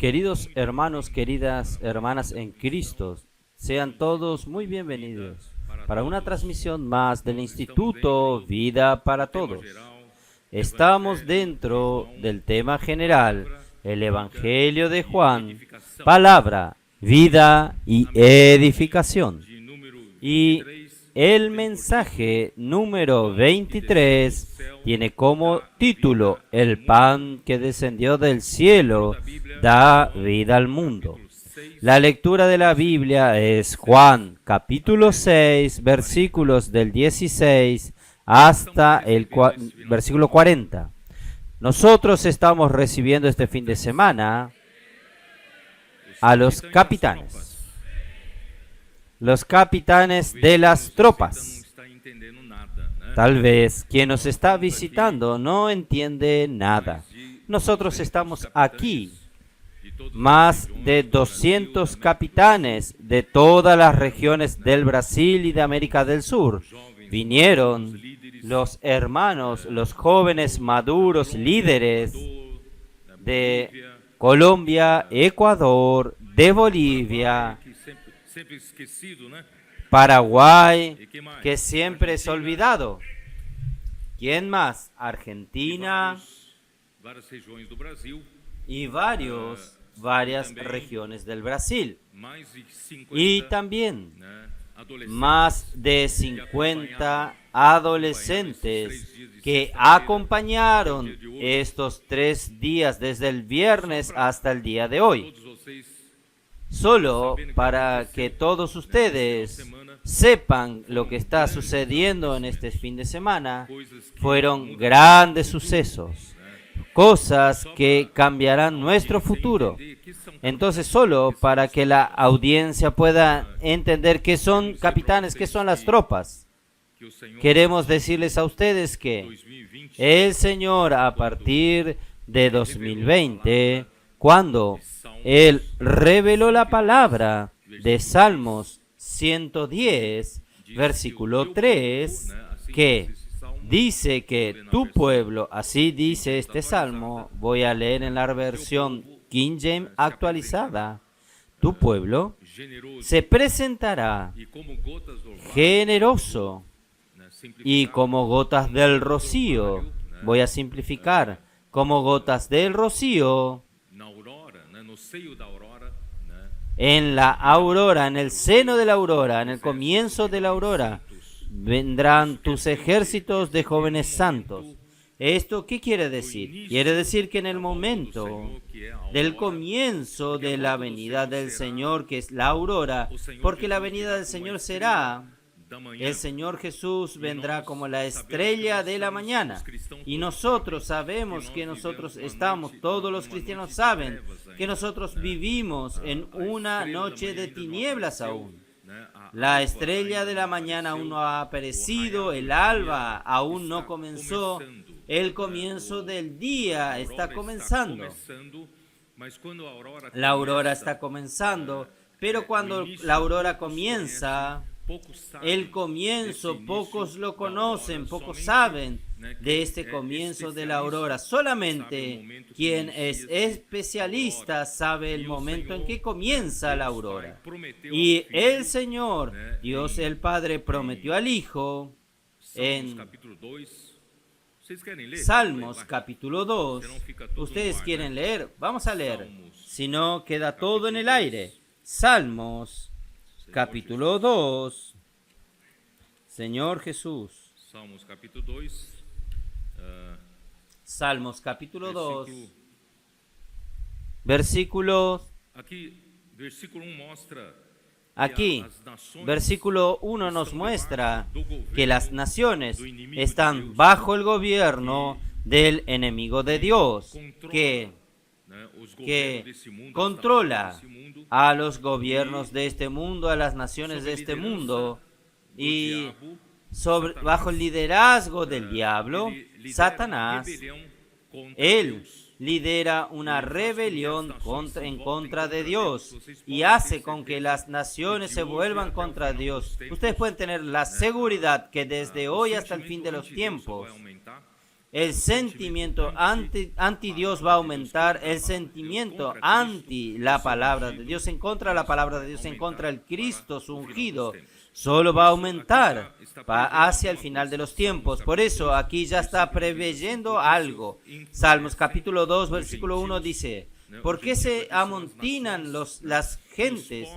Queridos hermanos, queridas hermanas en Cristo, sean todos muy bienvenidos para una transmisión más del Instituto Vida para Todos. Estamos dentro del tema general, el Evangelio de Juan, palabra, vida y edificación. Y el mensaje número 23 tiene como título: el pan que descendió del cielo da vida al mundo. La lectura de la Biblia es Juan capítulo 6, versículos del 16 hasta el versículo 40. Nosotros estamos recibiendo este fin de semana a los capitanes de las tropas. Tal vez quien nos está visitando no entiende nada. Nosotros estamos aquí. Más de 200 capitanes de todas las regiones del Brasil y de América del Sur. Vinieron los hermanos, los jóvenes maduros líderes de Colombia, Ecuador, de Bolivia, Paraguay, que siempre es olvidado. ¿Quién más? Argentina y varias regiones del Brasil. Y también más de 50 adolescentes que acompañaron estos 3 días, desde el viernes hasta el día de hoy. Solo para que todos ustedes sepan lo que está sucediendo en este fin de semana, fueron grandes sucesos, cosas que cambiarán nuestro futuro. Entonces, solo para que la audiencia pueda entender qué son capitanes, qué son las tropas, queremos decirles a ustedes que el Señor, a partir de 2020, cuando Él reveló la palabra de Salmos 110, versículo 3, que dice que tu pueblo, así dice este salmo, voy a leer en la versión King James actualizada, tu pueblo se presentará generoso y como gotas del rocío, voy a simplificar, como gotas del rocío, en la aurora, en el seno de la aurora, en el comienzo de la aurora, vendrán tus ejércitos de jóvenes santos. ¿Esto qué quiere decir? Quiere decir que en el momento del comienzo de la venida del Señor, que es la aurora, porque la venida del Señor será, el Señor Jesús vendrá como la estrella de la mañana. Y nosotros sabemos que nosotros estamos, todos los cristianos saben que nosotros vivimos en una noche de tinieblas aún. La estrella de la mañana aún no ha aparecido, el alba aún no comenzó, el comienzo del día está comenzando. La aurora está comenzando, pero cuando la aurora comienza, el comienzo, pocos lo conocen, pocos saben de este comienzo de la aurora. Solamente quien es especialista sabe el momento en que comienza la aurora. Y el Señor, Dios el Padre, prometió al Hijo en Salmos capítulo 2. ¿Ustedes quieren leer? Vamos a leer. Si no, queda todo en el aire. Salmos capítulo 2. Señor Jesús. Salmos capítulo 2. Versículo. Aquí, versículo 1 nos muestra que las naciones están bajo el gobierno del enemigo de Dios, que controla a los gobiernos de este mundo, a las naciones de este mundo, y bajo el liderazgo del diablo, Satanás, él lidera una rebelión en contra de Dios y hace con que las naciones se vuelvan contra Dios. Ustedes pueden tener la seguridad que desde hoy hasta el fin de los tiempos, el sentimiento anti Dios va a aumentar, el sentimiento anti la palabra de Dios, en contra de la palabra de Dios, en contra del Cristo su ungido, solo va a aumentar hacia el final de los tiempos. Por eso aquí ya está preveyendo algo. Salmos capítulo 2, versículo 1 dice: ¿por qué se amontinan las gentes?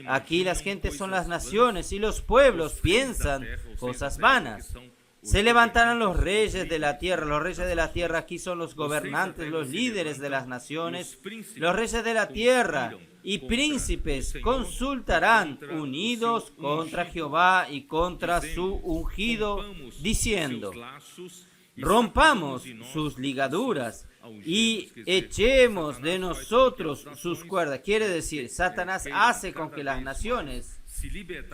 Aquí las gentes son las naciones y los pueblos piensan cosas vanas. Se levantarán los reyes de la tierra. Los reyes de la tierra aquí son los gobernantes, los líderes de las naciones. Los reyes de la tierra y príncipes consultarán unidos contra Jehová y contra su ungido, diciendo: rompamos sus ligaduras y echemos de nosotros sus cuerdas. Quiere decir, Satanás hace con que las naciones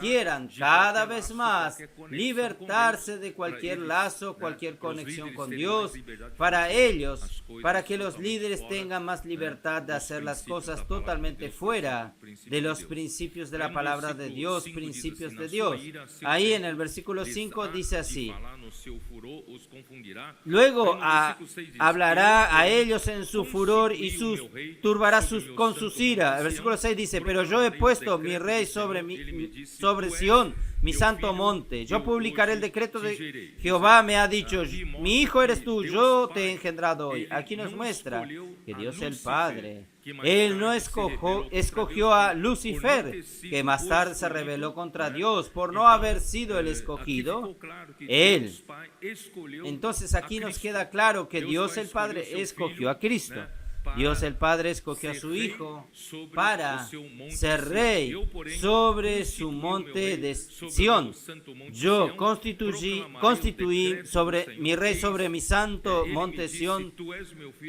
quieran cada vez más libertarse de cualquier lazo, cualquier conexión con Dios, para ellos, para que los líderes tengan más libertad de hacer las cosas totalmente fuera de los principios de la palabra de Dios, principios de Dios. Ahí en el versículo 5 dice así: luego hablará a ellos en su furor y turbará con sus ira. El versículo 6 dice: pero yo he puesto mi rey sobre Sión, mi santo monte. Yo publicaré el decreto de Jehová, me ha dicho: mi hijo eres tú, yo te he engendrado hoy. Aquí nos muestra que Dios el Padre, Él no escogió a Lucifer, que más tarde se rebeló contra Dios por no haber sido el escogido. Él. Entonces aquí nos queda claro que Dios el Padre escogió a Cristo. Dios el Padre escogió a su Hijo para ser rey sobre su monte de Sión. Yo constituí sobre mi rey sobre mi santo monte Sión.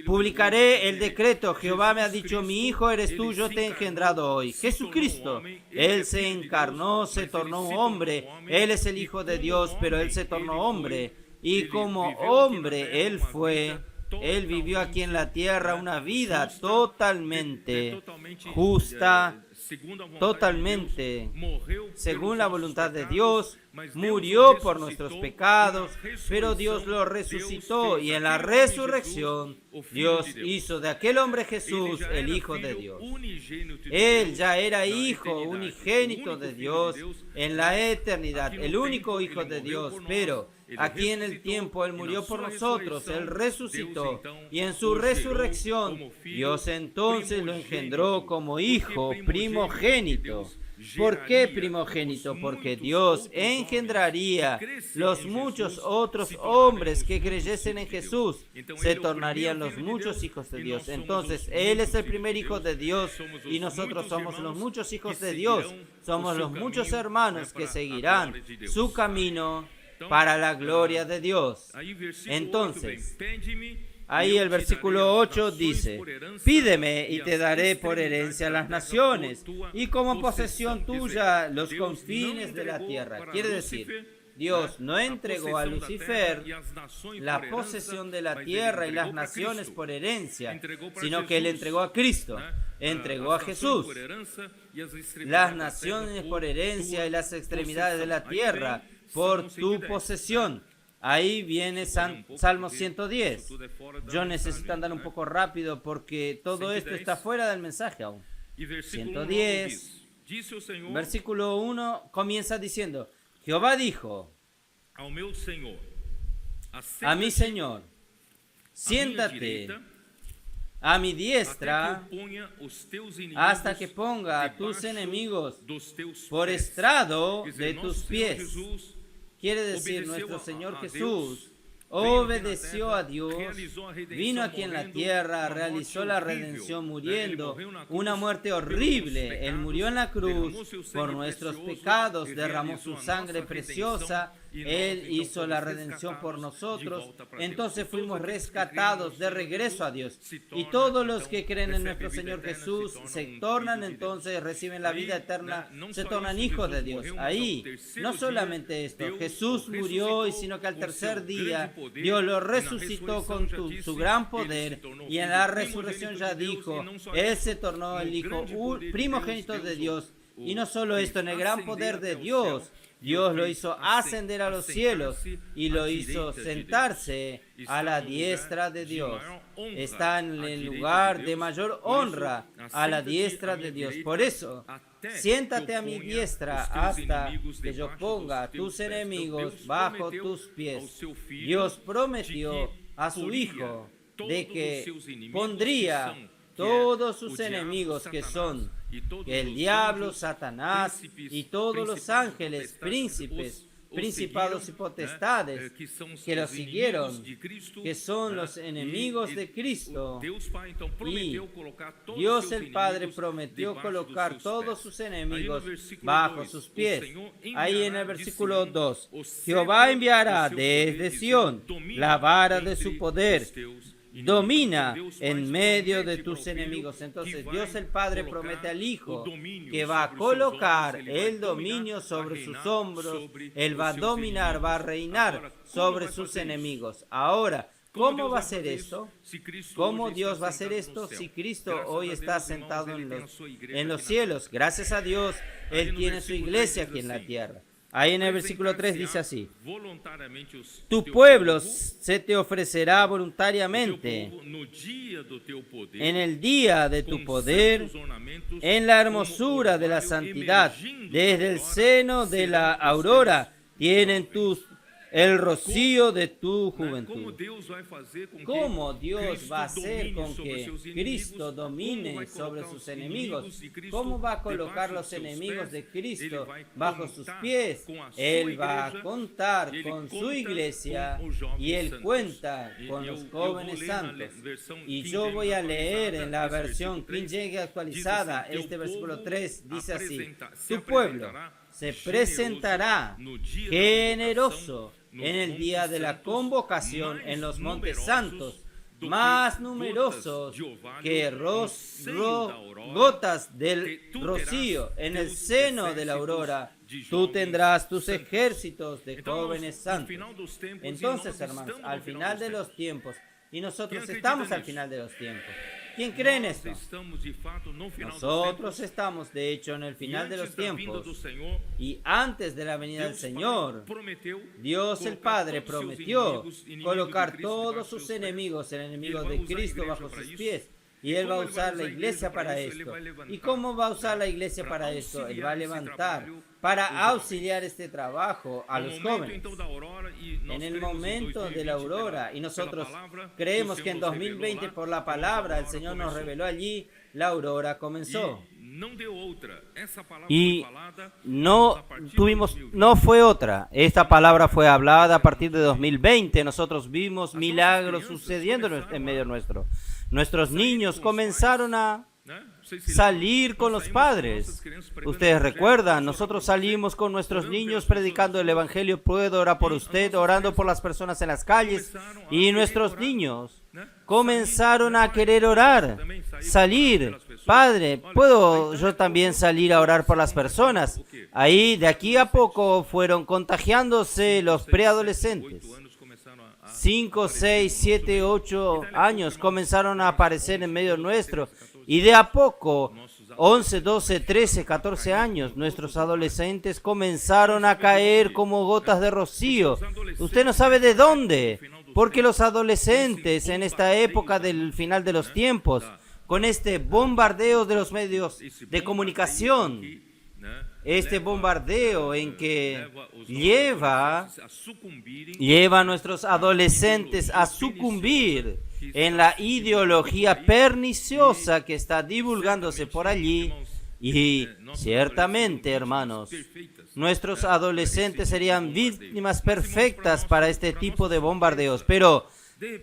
Publicaré el decreto. Jehová me ha dicho: mi hijo eres tú, yo te he engendrado hoy. Jesucristo, Él se encarnó, se tornó un hombre. Él es el Hijo de Dios, pero Él se tornó hombre. Y como hombre Él vivió aquí en la tierra una vida totalmente justa, totalmente según la voluntad de Dios. Murió por nuestros pecados, pero Dios lo resucitó, y en la resurrección Dios hizo de aquel hombre Jesús el Hijo de Dios. Él ya era hijo unigénito de Dios en la eternidad, el único Hijo de Dios, pero aquí en el tiempo Él murió por nosotros, Él resucitó, y en su resurrección Dios entonces lo engendró como hijo primogénito. ¿Por qué primogénito? Porque Dios engendraría los muchos otros hombres que creyesen en Jesús, se tornarían los muchos hijos de Dios. Entonces Él es el primer hijo de Dios y nosotros somos los muchos hijos de Dios, somos los muchos hermanos que seguirán su camino para la gloria de Dios. Entonces, ahí el versículo 8 dice: pídeme y te daré por herencia las naciones y como posesión tuya los confines de la tierra. Quiere decir, Dios no entregó a Lucifer la posesión de la tierra y las naciones por herencia, sino que Él entregó a Cristo, entregó a Jesús las naciones por herencia y las extremidades de la tierra por tu posesión. Ahí viene Salmo 110. Yo necesito andar un poco rápido porque todo esto está fuera del mensaje aún. 110, versículo 1 comienza diciendo: Jehová dijo a mi Señor: siéntate a mi diestra hasta que ponga a tus enemigos por estrado de tus pies. Quiere decir, nuestro Señor Jesús obedeció a Dios, vino aquí en la tierra, realizó la redención muriendo una muerte horrible. Él murió en la cruz por nuestros pecados, derramó su sangre preciosa, Él hizo la redención por nosotros, entonces fuimos rescatados de regreso a Dios. Y todos los que creen en nuestro Señor Jesús se tornan entonces, reciben la vida eterna, se tornan hijos de Dios. Ahí, no solamente esto, Jesús murió, sino que al tercer día Dios lo resucitó con su gran poder, y en la resurrección ya dijo, Él se tornó el Hijo primogénito de Dios. Y no solo esto, en el gran poder de Dios, Dios lo hizo ascender a los cielos y lo hizo sentarse a la diestra de Dios. Está en el lugar de mayor honra, a la diestra de Dios. Por eso, siéntate a mi diestra hasta que yo ponga a tus enemigos bajo tus pies. Dios prometió a su Hijo de que pondría todos sus enemigos, que son el diablo, Satanás y todos los ángeles, príncipes, principados y potestades que lo siguieron, que son los enemigos de Cristo. Y Dios el Padre prometió colocar todos sus enemigos bajo sus pies. Ahí en el versículo 2, Jehová enviará desde Sión la vara de su poder, domina en medio de tus enemigos. Entonces Dios el Padre promete al Hijo que va a colocar el dominio sobre sus hombros. Él va a dominar, va a reinar sobre sus enemigos. Ahora, ¿cómo va a ser esto? ¿Cómo Dios va a hacer esto? Si Cristo hoy está sentado en los cielos, gracias a Dios, Él tiene su iglesia aquí en la tierra. Ahí en el versículo 3 dice así: tu pueblo se te ofrecerá voluntariamente en el día de tu poder, en la hermosura de la santidad. Desde el seno de la aurora tienen el rocío de tu juventud. ¿Cómo Dios va a hacer con que Cristo domine sobre sus enemigos? ¿Cómo va a colocar los enemigos de Cristo bajo sus pies? Él va a contar con su iglesia y Él cuenta con los jóvenes santos. Y yo voy a leer en la versión King James actualizada, este versículo 3 dice así: tu pueblo se presentará generoso en el día de la convocación en los montes santos, más numerosos que gotas del rocío en el seno de la aurora. Tú tendrás tus ejércitos de jóvenes santos. Entonces, hermanos, al final de los tiempos, y nosotros estamos al final de los tiempos. ¿Quién cree en esto? Nosotros estamos, de hecho, en el final de los tiempos. Y antes de la venida del Señor, Dios el Padre prometió colocar todos sus enemigos, el enemigo de Cristo, bajo sus pies. Y Él va a usar la iglesia para esto. ¿Y cómo va a usar la iglesia para esto? Él va a levantar para auxiliar este trabajo a los jóvenes. En el momento de la aurora, y nosotros creemos que en 2020 por la palabra el Señor nos reveló allí, la aurora comenzó. Y no fue otra. Esta palabra fue hablada a partir de 2020. Nosotros vimos milagros sucediendo en medio nuestro. Nuestros niños comenzaron a salir con los padres. Ustedes recuerdan, nosotros salimos con nuestros niños predicando el Evangelio. Puedo orar por usted, orando por las personas en las calles. Y nuestros niños comenzaron a querer orar, salir. Padre, ¿puedo yo también salir a orar por las personas? Ahí, de aquí a poco, fueron contagiándose los preadolescentes. 5, 6, 7, 8 años comenzaron a aparecer en medio nuestro. Y de a poco, 11, 12, 13, 14 años, nuestros adolescentes comenzaron a caer como gotas de rocío. Usted no sabe de dónde, porque los adolescentes en esta época del final de los tiempos, con este bombardeo de los medios de comunicación, este bombardeo en que lleva a nuestros adolescentes a sucumbir en la ideología perniciosa que está divulgándose por allí. Y ciertamente, hermanos, nuestros adolescentes serían víctimas perfectas para este tipo de bombardeos. Pero,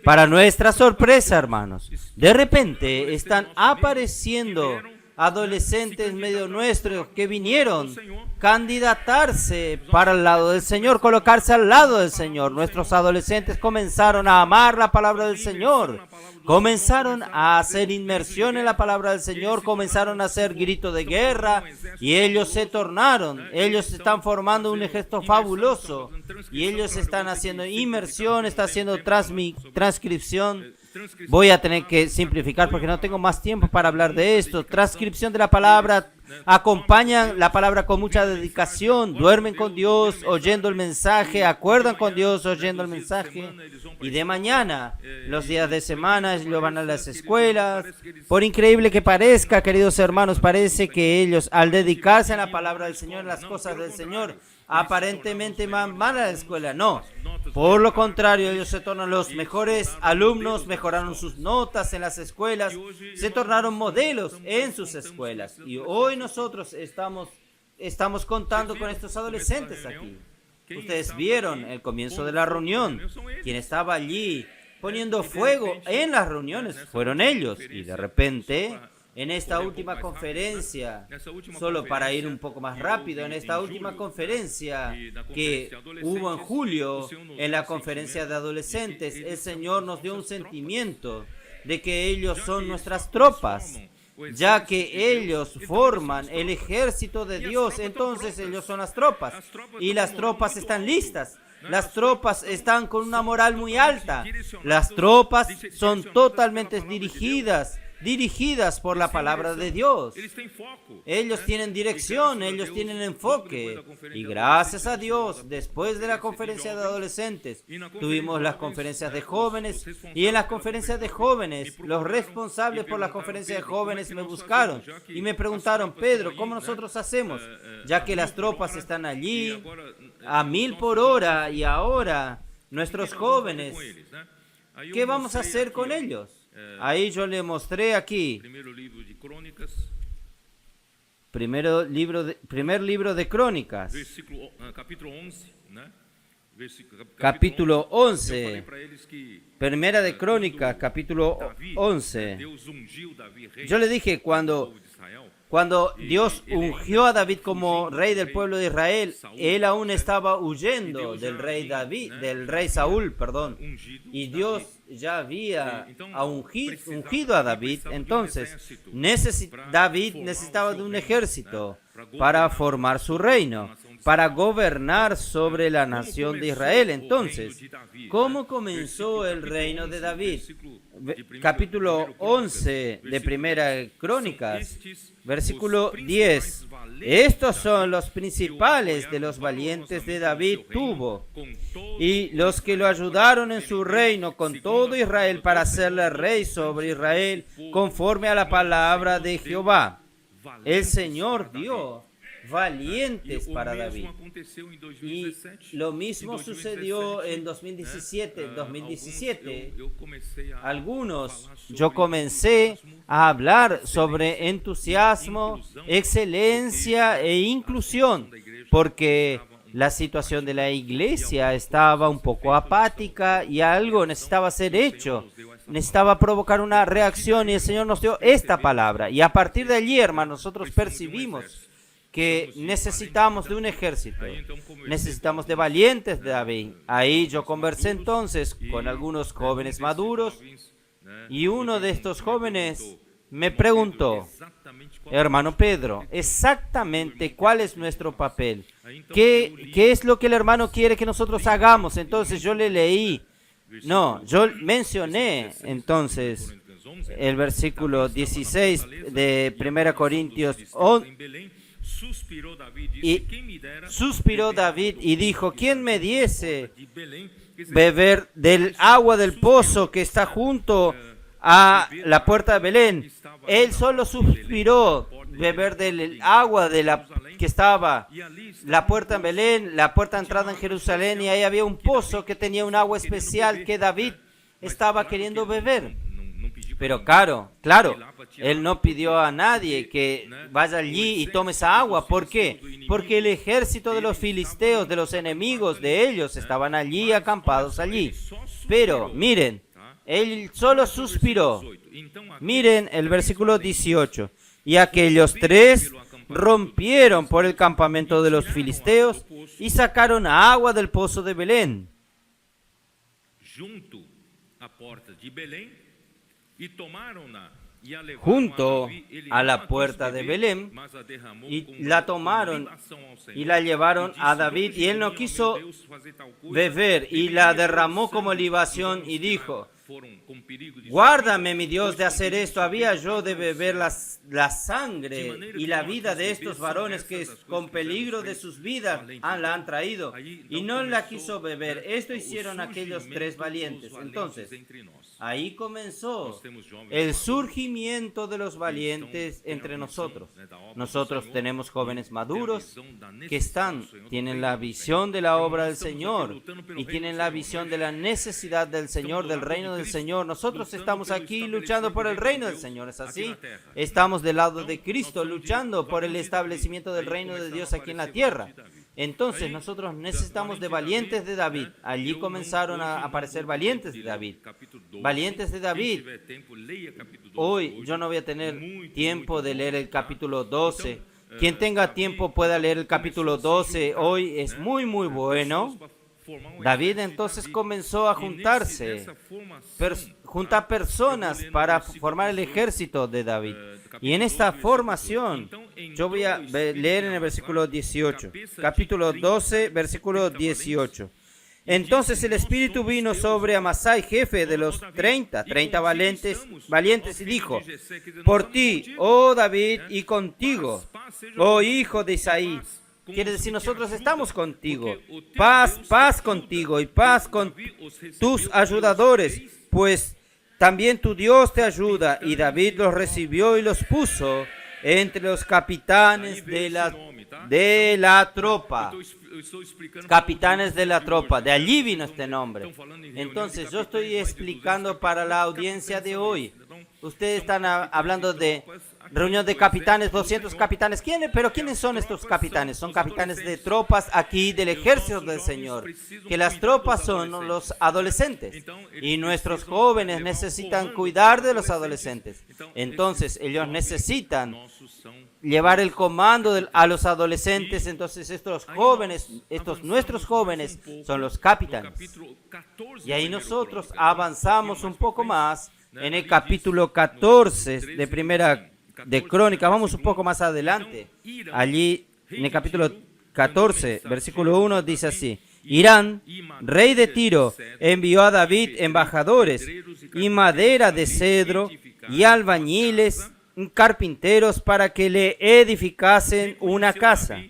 para nuestra sorpresa, hermanos, de repente están apareciendo adolescentes en medio nuestro que vinieron candidatarse para el lado del Señor, colocarse al lado del Señor. Nuestros adolescentes comenzaron a amar la palabra del Señor, comenzaron a hacer inmersión en la palabra del Señor, comenzaron a hacer grito de guerra y ellos se tornaron, ellos están formando un ejército fabuloso y ellos están haciendo inmersión, están haciendo transcripción. Voy a tener que simplificar porque no tengo más tiempo para hablar de esto. Transcripción de la palabra, acompañan la palabra con mucha dedicación, duermen con Dios oyendo el mensaje, acuerdan con Dios oyendo el mensaje, y de mañana, los días de semana, ellos van a las escuelas. Por increíble que parezca, queridos hermanos, parece que ellos, al dedicarse a la palabra del Señor, a las cosas del Señor, aparentemente van a la escuela. No, por lo contrario, ellos se tornan los mejores alumnos, mejoraron sus notas en las escuelas, se tornaron modelos en sus escuelas. Y hoy nosotros estamos contando con estos adolescentes aquí. Ustedes vieron el comienzo de la reunión. Quien estaba allí poniendo fuego en las reuniones fueron ellos. Y de repente, en esta última conferencia, solo para ir un poco más rápido, en esta última conferencia que hubo en julio, en la conferencia de adolescentes, el Señor nos dio un sentimiento de que ellos son nuestras tropas, ya que ellos forman el ejército de Dios. Entonces ellos son las tropas, y las tropas están listas. Las tropas están con una moral muy alta. Las tropas son totalmente dirigidas por la palabra de Dios. Ellos tienen dirección, ellos tienen enfoque. Y gracias a Dios, después de la conferencia de adolescentes, tuvimos las conferencias de jóvenes, y en las conferencias de jóvenes, los responsables por la conferencia de jóvenes me buscaron y me preguntaron: Pedro, ¿cómo nosotros hacemos? Ya que las tropas están allí a 1000 por hora, y ahora nuestros jóvenes, ¿qué vamos a hacer con ellos? Ahí yo le mostré aquí, primer libro de Crónicas, capítulo 11, primera de Crónicas, capítulo 11. Yo le dije, cuando Dios ungió a David como rey del pueblo de Israel, él aún estaba huyendo del rey Saúl, y Dios ya había ungido a David. Entonces, David necesitaba de un ejército para formar su reino, para gobernar sobre la nación de Israel. Entonces, ¿cómo comenzó el reino de David? Capítulo 11 de Primera Crónicas, versículo 10. Estos son los principales de los valientes de David tuvo, y los que lo ayudaron en su reino con todo Israel, para hacerle rey sobre Israel, conforme a la palabra de Jehová. El Señor dio valientes para David. Y lo mismo sucedió en 2017. En 2017, yo comencé a hablar sobre entusiasmo, excelencia e inclusión, porque la situación de la iglesia estaba un poco apática y algo necesitaba ser hecho. Necesitaba provocar una reacción, y el Señor nos dio esta palabra. Y a partir de allí, hermanos, nosotros percibimos que necesitamos de un ejército, necesitamos de valientes de David. Ahí yo conversé entonces con algunos jóvenes maduros, y uno de estos jóvenes me preguntó: hermano Pedro, exactamente cuál es nuestro papel, qué es lo que el hermano quiere que nosotros hagamos. Entonces yo yo mencioné entonces el versículo 16 de 1 Corintios 11. Y suspiró David y dijo: ¿quién me diese beber del agua del pozo que está junto a la puerta de Belén? Él solo suspiró beber del agua que estaba la puerta en Belén, la puerta de entrada en Jerusalén, y ahí había un pozo que tenía un agua especial que David estaba queriendo beber. Pero claro, él no pidió a nadie que vaya allí y tome esa agua. ¿Por qué? Porque el ejército de los filisteos, de los enemigos de ellos, estaban allí, acampados allí. Pero miren, él solo suspiró. Miren el versículo 18. Y aquellos 3 rompieron por el campamento de los filisteos y sacaron agua del pozo de Belén. Junto a la puerta de Belén, y la tomaron y la llevaron a David, y él no quiso beber y la derramó como libación y dijo: Guárdame, mi Dios, de hacer esto. ¿Había yo de beber la sangre y la vida de estos varones que con peligro de sus vidas la han traído? Y no la quiso beber. Esto hicieron aquellos 3 valientes. Entonces, ahí comenzó el surgimiento de los valientes entre nosotros. Nosotros tenemos jóvenes maduros que tienen la visión de la obra del Señor y tienen la visión de la necesidad del Señor, del reino del Señor. Nosotros estamos aquí luchando por el reino del Señor, ¿es así? Estamos del lado de Cristo luchando por el establecimiento del reino de Dios aquí en la tierra. Entonces nosotros necesitamos de valientes de David. Allí comenzaron a aparecer valientes de David. Valientes de David. Hoy yo no voy a tener tiempo de leer el capítulo 12. Quien tenga tiempo pueda leer el capítulo 12. Hoy es muy bueno. David entonces comenzó a juntarse, juntar personas para formar el ejército de David. Y en esta formación, yo voy a leer en el versículo 18, capítulo 12, versículo 18. Entonces el Espíritu vino sobre Amasai, jefe de los 30 valientes, y dijo: por ti, oh David, y contigo, oh hijo de Isaí. Quiere decir, nosotros estamos contigo. Paz contigo y paz con tus ayudadores, pues también tu Dios te ayuda. Y David los recibió y los puso entre los capitanes de la tropa. Capitanes de la tropa. De allí vino este nombre. Entonces, yo estoy explicando para la audiencia de hoy. Ustedes están hablando de reunión de capitanes, 200 capitanes. ¿Pero quiénes son estos capitanes? Son capitanes de tropas aquí del ejército del Señor. Que las tropas son los adolescentes. Y nuestros jóvenes necesitan cuidar de los adolescentes. Entonces, ellos necesitan llevar el comando a los adolescentes. Entonces, nuestros jóvenes son los capitanes. Y ahí nosotros avanzamos un poco más en el capítulo 14 de Primera de Crónicas. Vamos un poco más adelante. Allí, en el capítulo 14, versículo 1, dice así: Hirán, rey de Tiro, envió a David embajadores y madera de cedro y albañiles, carpinteros, para que le edificasen una casa.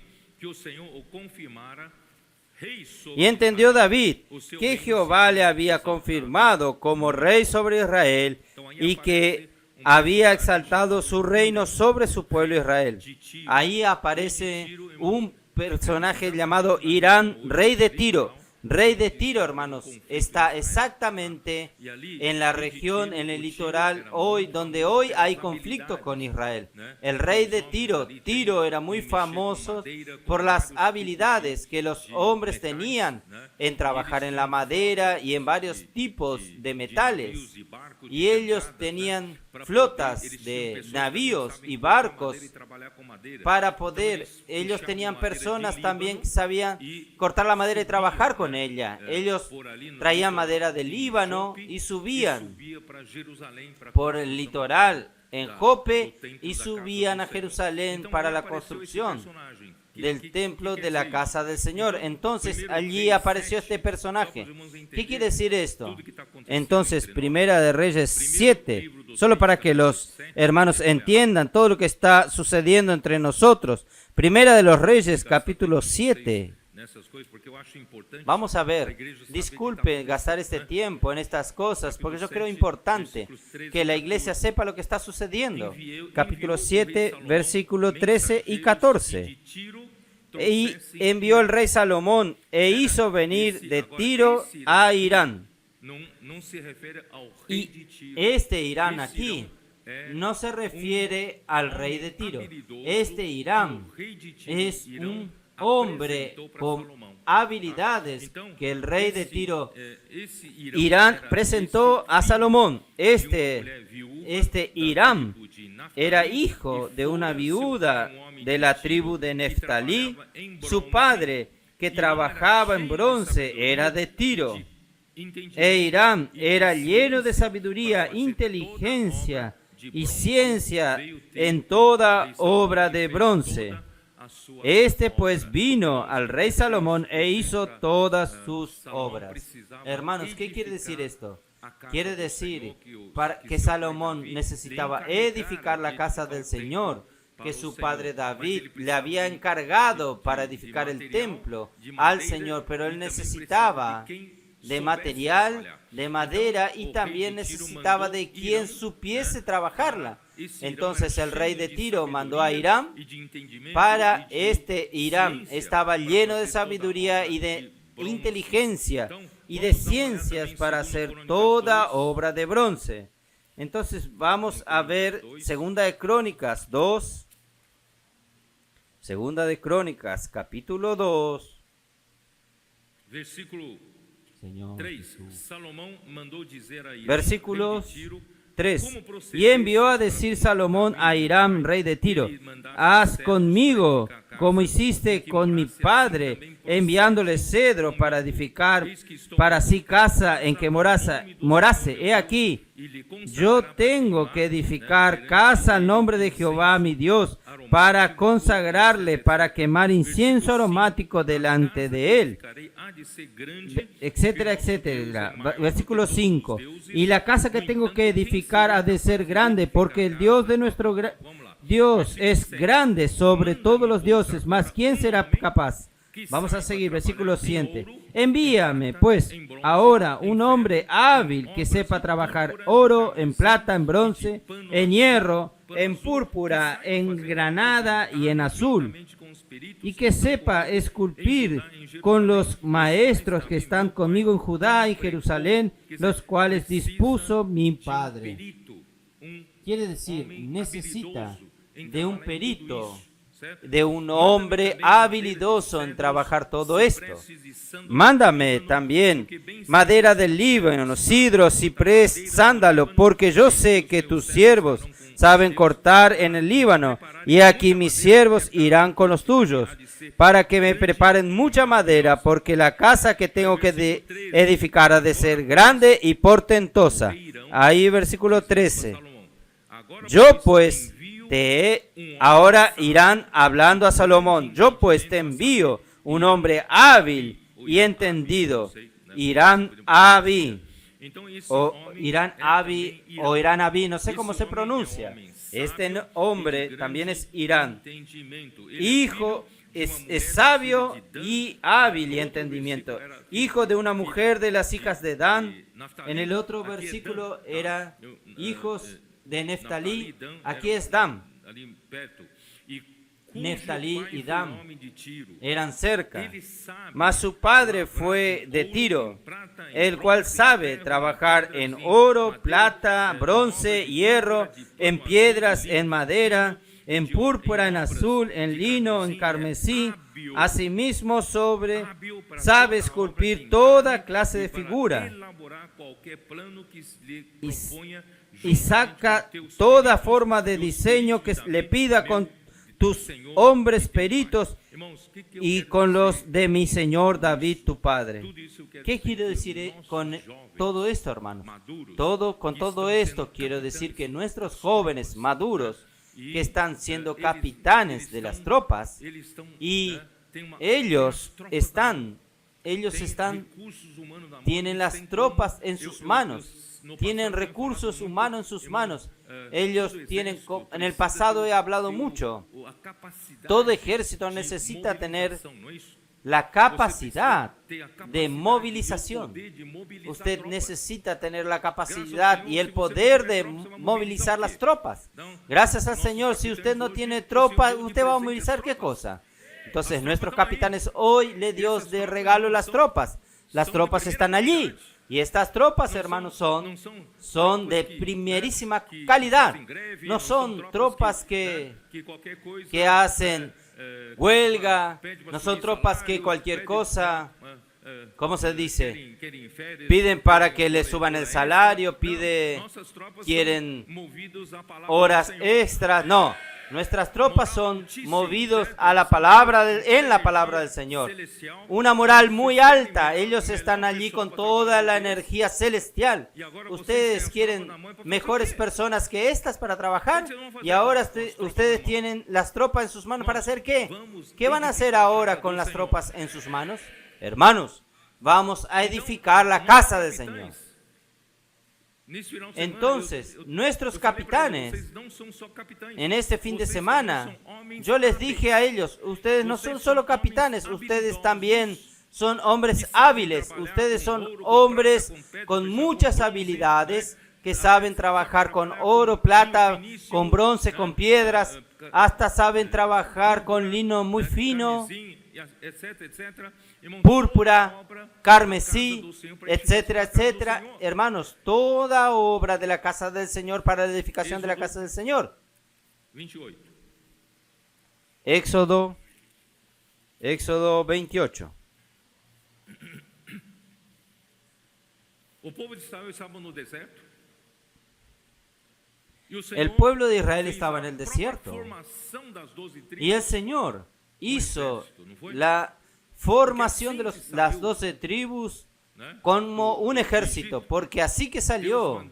Y entendió David que Jehová le había confirmado como rey sobre Israel y que había exaltado su reino sobre su pueblo Israel. Ahí aparece un personaje llamado Hirán, rey de Tiro. Rey de Tiro, hermanos, está exactamente en la región, en el litoral, donde hoy hay conflicto con Israel. El rey de Tiro era muy famoso por las habilidades que los hombres tenían en trabajar en la madera y en varios tipos de metales. Y ellos tenían flotas de navíos y barcos para poder. Ellos tenían personas también que sabían cortar la madera y trabajar con ella. Ellos traían madera del Líbano y subían por el litoral en Jope y subían a Jerusalén para la construcción del templo de la casa del Señor. Entonces allí apareció este personaje. ¿Qué quiere decir esto? Entonces, Primera de Reyes 7, solo para que los hermanos entiendan todo lo que está sucediendo entre nosotros. Primera de los Reyes, capítulo 7. Vamos a ver, disculpe gastar este tiempo en estas cosas, porque yo creo importante que la iglesia sepa lo que está sucediendo. Capítulo 7, versículo 13 y 14. Y envió el rey Salomón e hizo venir de Tiro a Hirán. Y este Hirán aquí no se refiere al rey de Tiro. Este Hirán es un hombre con habilidades que el rey de Tiro, Hirán, presentó a Salomón. Este Hirán era hijo de una viuda de la tribu de Neftalí. Su padre, que trabajaba en bronce, era de Tiro. E Hirán era lleno de sabiduría, inteligencia y ciencia en toda obra de bronce. Este pues vino al rey Salomón e hizo todas sus obras. Hermanos, ¿qué quiere decir esto? Quiere decir que Salomón necesitaba edificar la casa del Señor, que su padre David le había encargado para edificar el templo al Señor, pero él necesitaba de material, de madera, y también necesitaba de quien supiese trabajarla. Entonces el rey de Tiro mandó a Hiram. Para Hiram estaba lleno de sabiduría y de inteligencia y de ciencias para hacer toda obra de bronce. Entonces vamos a ver Segunda de Crónicas 2. Segunda de Crónicas, capítulo 2. Señor Versículos 3. Y envió a decir Salomón a Hiram, rey de Tiro: haz conmigo como hiciste con mi padre, enviándole cedro para edificar para sí casa en que morase. He aquí, yo tengo que edificar casa al nombre de Jehová mi Dios, para consagrarle, para quemar incienso aromático delante de él, etcétera, etcétera. Versículo 5. Y la casa que tengo que edificar ha de ser grande, porque el Dios de nuestro Dios es grande sobre todos los dioses, mas ¿quién será capaz? Vamos a seguir, versículo 7. Envíame, pues, ahora un hombre hábil que sepa trabajar oro, en plata, en bronce, en hierro, en púrpura, en granada y en azul, y que sepa esculpir con los maestros que están conmigo en Judá y Jerusalén, los cuales dispuso mi padre. Quiere decir, necesita de un perito, de un hombre habilidoso en trabajar todo esto. Mándame también madera del Líbano, cedro, ciprés, sándalo, porque yo sé que tus siervos saben cortar en el Líbano, y aquí mis siervos irán con los tuyos, para que me preparen mucha madera, porque la casa que tengo que edificar ha de ser grande y portentosa. Ahí versículo 13. Yo pues ahora irán hablando a Salomón. Yo pues te envío un hombre hábil y entendido. Irán Abi, no sé cómo se pronuncia. Este hombre también es Irán. Hijo, es sabio y hábil y entendimiento. Hijo de una mujer de las hijas de Dan. En el otro versículo era hijos de Neftalí. Aquí es Dan. Neftalí y Dan eran cerca, mas su padre fue de Tiro, el cual sabe trabajar en oro, plata, bronce, hierro, en piedras, en madera, en púrpura, en azul, en lino, en carmesí. Asimismo sabe esculpir toda clase de figura y saca toda forma de diseño que le pida con tus hombres peritos y con los de mi señor David tu padre. ¿Qué quiero decir con todo esto, hermanos? Con todo esto quiero decir que nuestros jóvenes maduros que están siendo capitanes de las tropas, y ellos tienen las tropas en sus manos. Tienen recursos humanos en sus manos. Ellos tienen, en el pasado he hablado mucho, todo ejército necesita tener la capacidad de movilización. Usted necesita tener la capacidad y el poder de movilizar las tropas. Gracias al Señor, si usted no tiene tropas, ¿usted va a movilizar qué cosa? Entonces, nuestros capitanes hoy le dio de regalo las tropas. Las tropas están allí. Y estas tropas, hermanos, son de primerísima calidad. No son tropas que hacen huelga, no son tropas que cualquier cosa, ¿cómo se dice? Piden para que les suban el salario, quieren horas extras. No, nuestras tropas son movidos a la palabra, en la palabra del Señor. Una moral muy alta. Ellos están allí con toda la energía celestial. Ustedes quieren mejores personas que estas para trabajar. Y ahora ustedes tienen las tropas en sus manos. ¿Para hacer qué? ¿Qué van a hacer ahora con las tropas en sus manos? Hermanos, vamos a edificar la casa del Señor. Entonces, nuestros capitanes, en este fin de semana, yo les dije a ellos, ustedes no son solo capitanes, ustedes también son hombres hábiles, ustedes son hombres con muchas habilidades que saben trabajar con oro, plata, con bronce, con piedras, hasta saben trabajar con lino muy fino, púrpura, carmesí, etcétera, etcétera. Hermanos, toda obra de la casa del Señor para la edificación de la casa del Señor. Éxodo 28. El pueblo de Israel estaba en el desierto y el Señor hizo la formación de las 12 tribus como un ejército, porque así que salió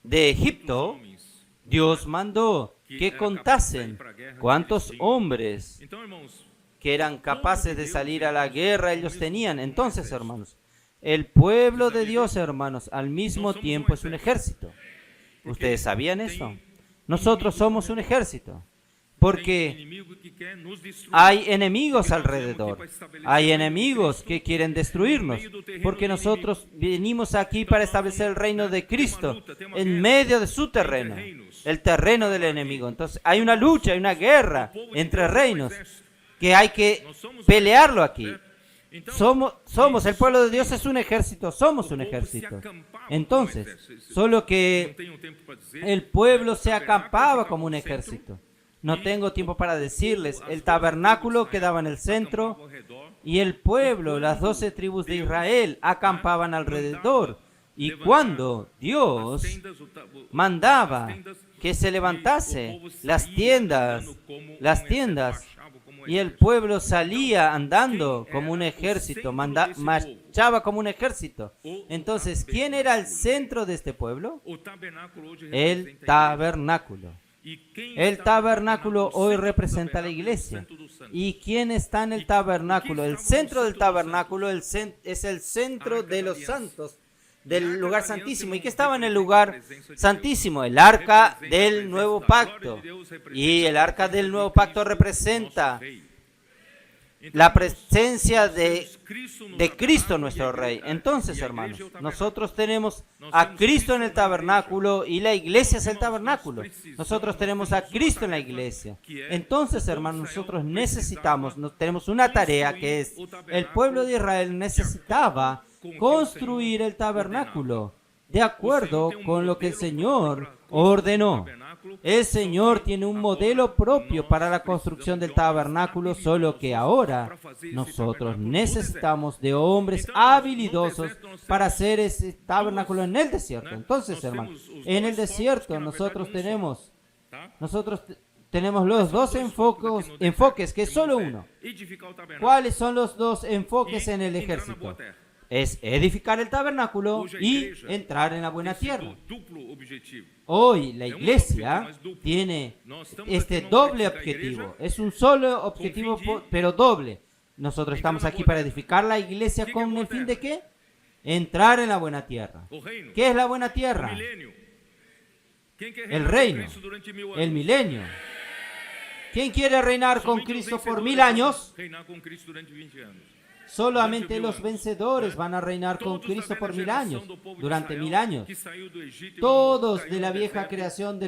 de Egipto, Dios mandó que contasen cuántos hombres que eran capaces de salir a la guerra ellos tenían. Entonces, hermanos, el pueblo de Dios, hermanos, al mismo tiempo es un ejército. ¿Ustedes sabían eso? Nosotros somos un ejército, porque hay enemigos alrededor, hay enemigos que quieren destruirnos, porque nosotros venimos aquí para establecer el reino de Cristo en medio de su terreno, el terreno del enemigo. Entonces hay una lucha, hay una guerra entre reinos que hay que pelearlo aquí. Somos, el pueblo de Dios es un ejército, somos un ejército. Entonces, solo que el pueblo se acampaba como un ejército. No tengo tiempo para decirles, el tabernáculo quedaba en el centro y el pueblo, las 12 tribus de Israel, acampaban alrededor. Y cuando Dios mandaba que se levantase las tiendas, y el pueblo salía andando como un ejército, marchaba como un ejército. Entonces, ¿quién era el centro de este pueblo? El tabernáculo. El tabernáculo hoy representa a la iglesia. ¿Y quién está en el tabernáculo? El centro del tabernáculo es el centro de los santos, del lugar santísimo. ¿Y qué estaba en el lugar santísimo? El arca del nuevo pacto. Y el arca del nuevo pacto representa la presencia de Cristo nuestro Rey. Entonces, hermanos, nosotros tenemos a Cristo en el tabernáculo y la iglesia es el tabernáculo. Nosotros tenemos a Cristo en la iglesia. Entonces, hermanos, nosotros tenemos una tarea que es, el pueblo de Israel necesitaba construir el tabernáculo de acuerdo con lo que el Señor ordenó. El Señor tiene un modelo propio para la construcción del tabernáculo, solo que ahora nosotros necesitamos de hombres habilidosos para hacer ese tabernáculo en el desierto. Entonces, hermanos, en el desierto nosotros tenemos los dos enfoques, que es solo uno. ¿Cuáles son los dos enfoques en el ejército? Es edificar el tabernáculo y entrar en la buena tierra. Hoy la iglesia tiene este doble objetivo. Es un solo objetivo, pero doble. Nosotros estamos aquí para edificar la iglesia con el fin de ¿qué? Entrar en la buena tierra. ¿Qué es la buena tierra? El reino, el milenio. ¿Quién quiere reinar con Cristo por 1000 años? Solamente los vencedores van a reinar con Cristo por 1000 años, durante 1000 años. Todos de la vieja generación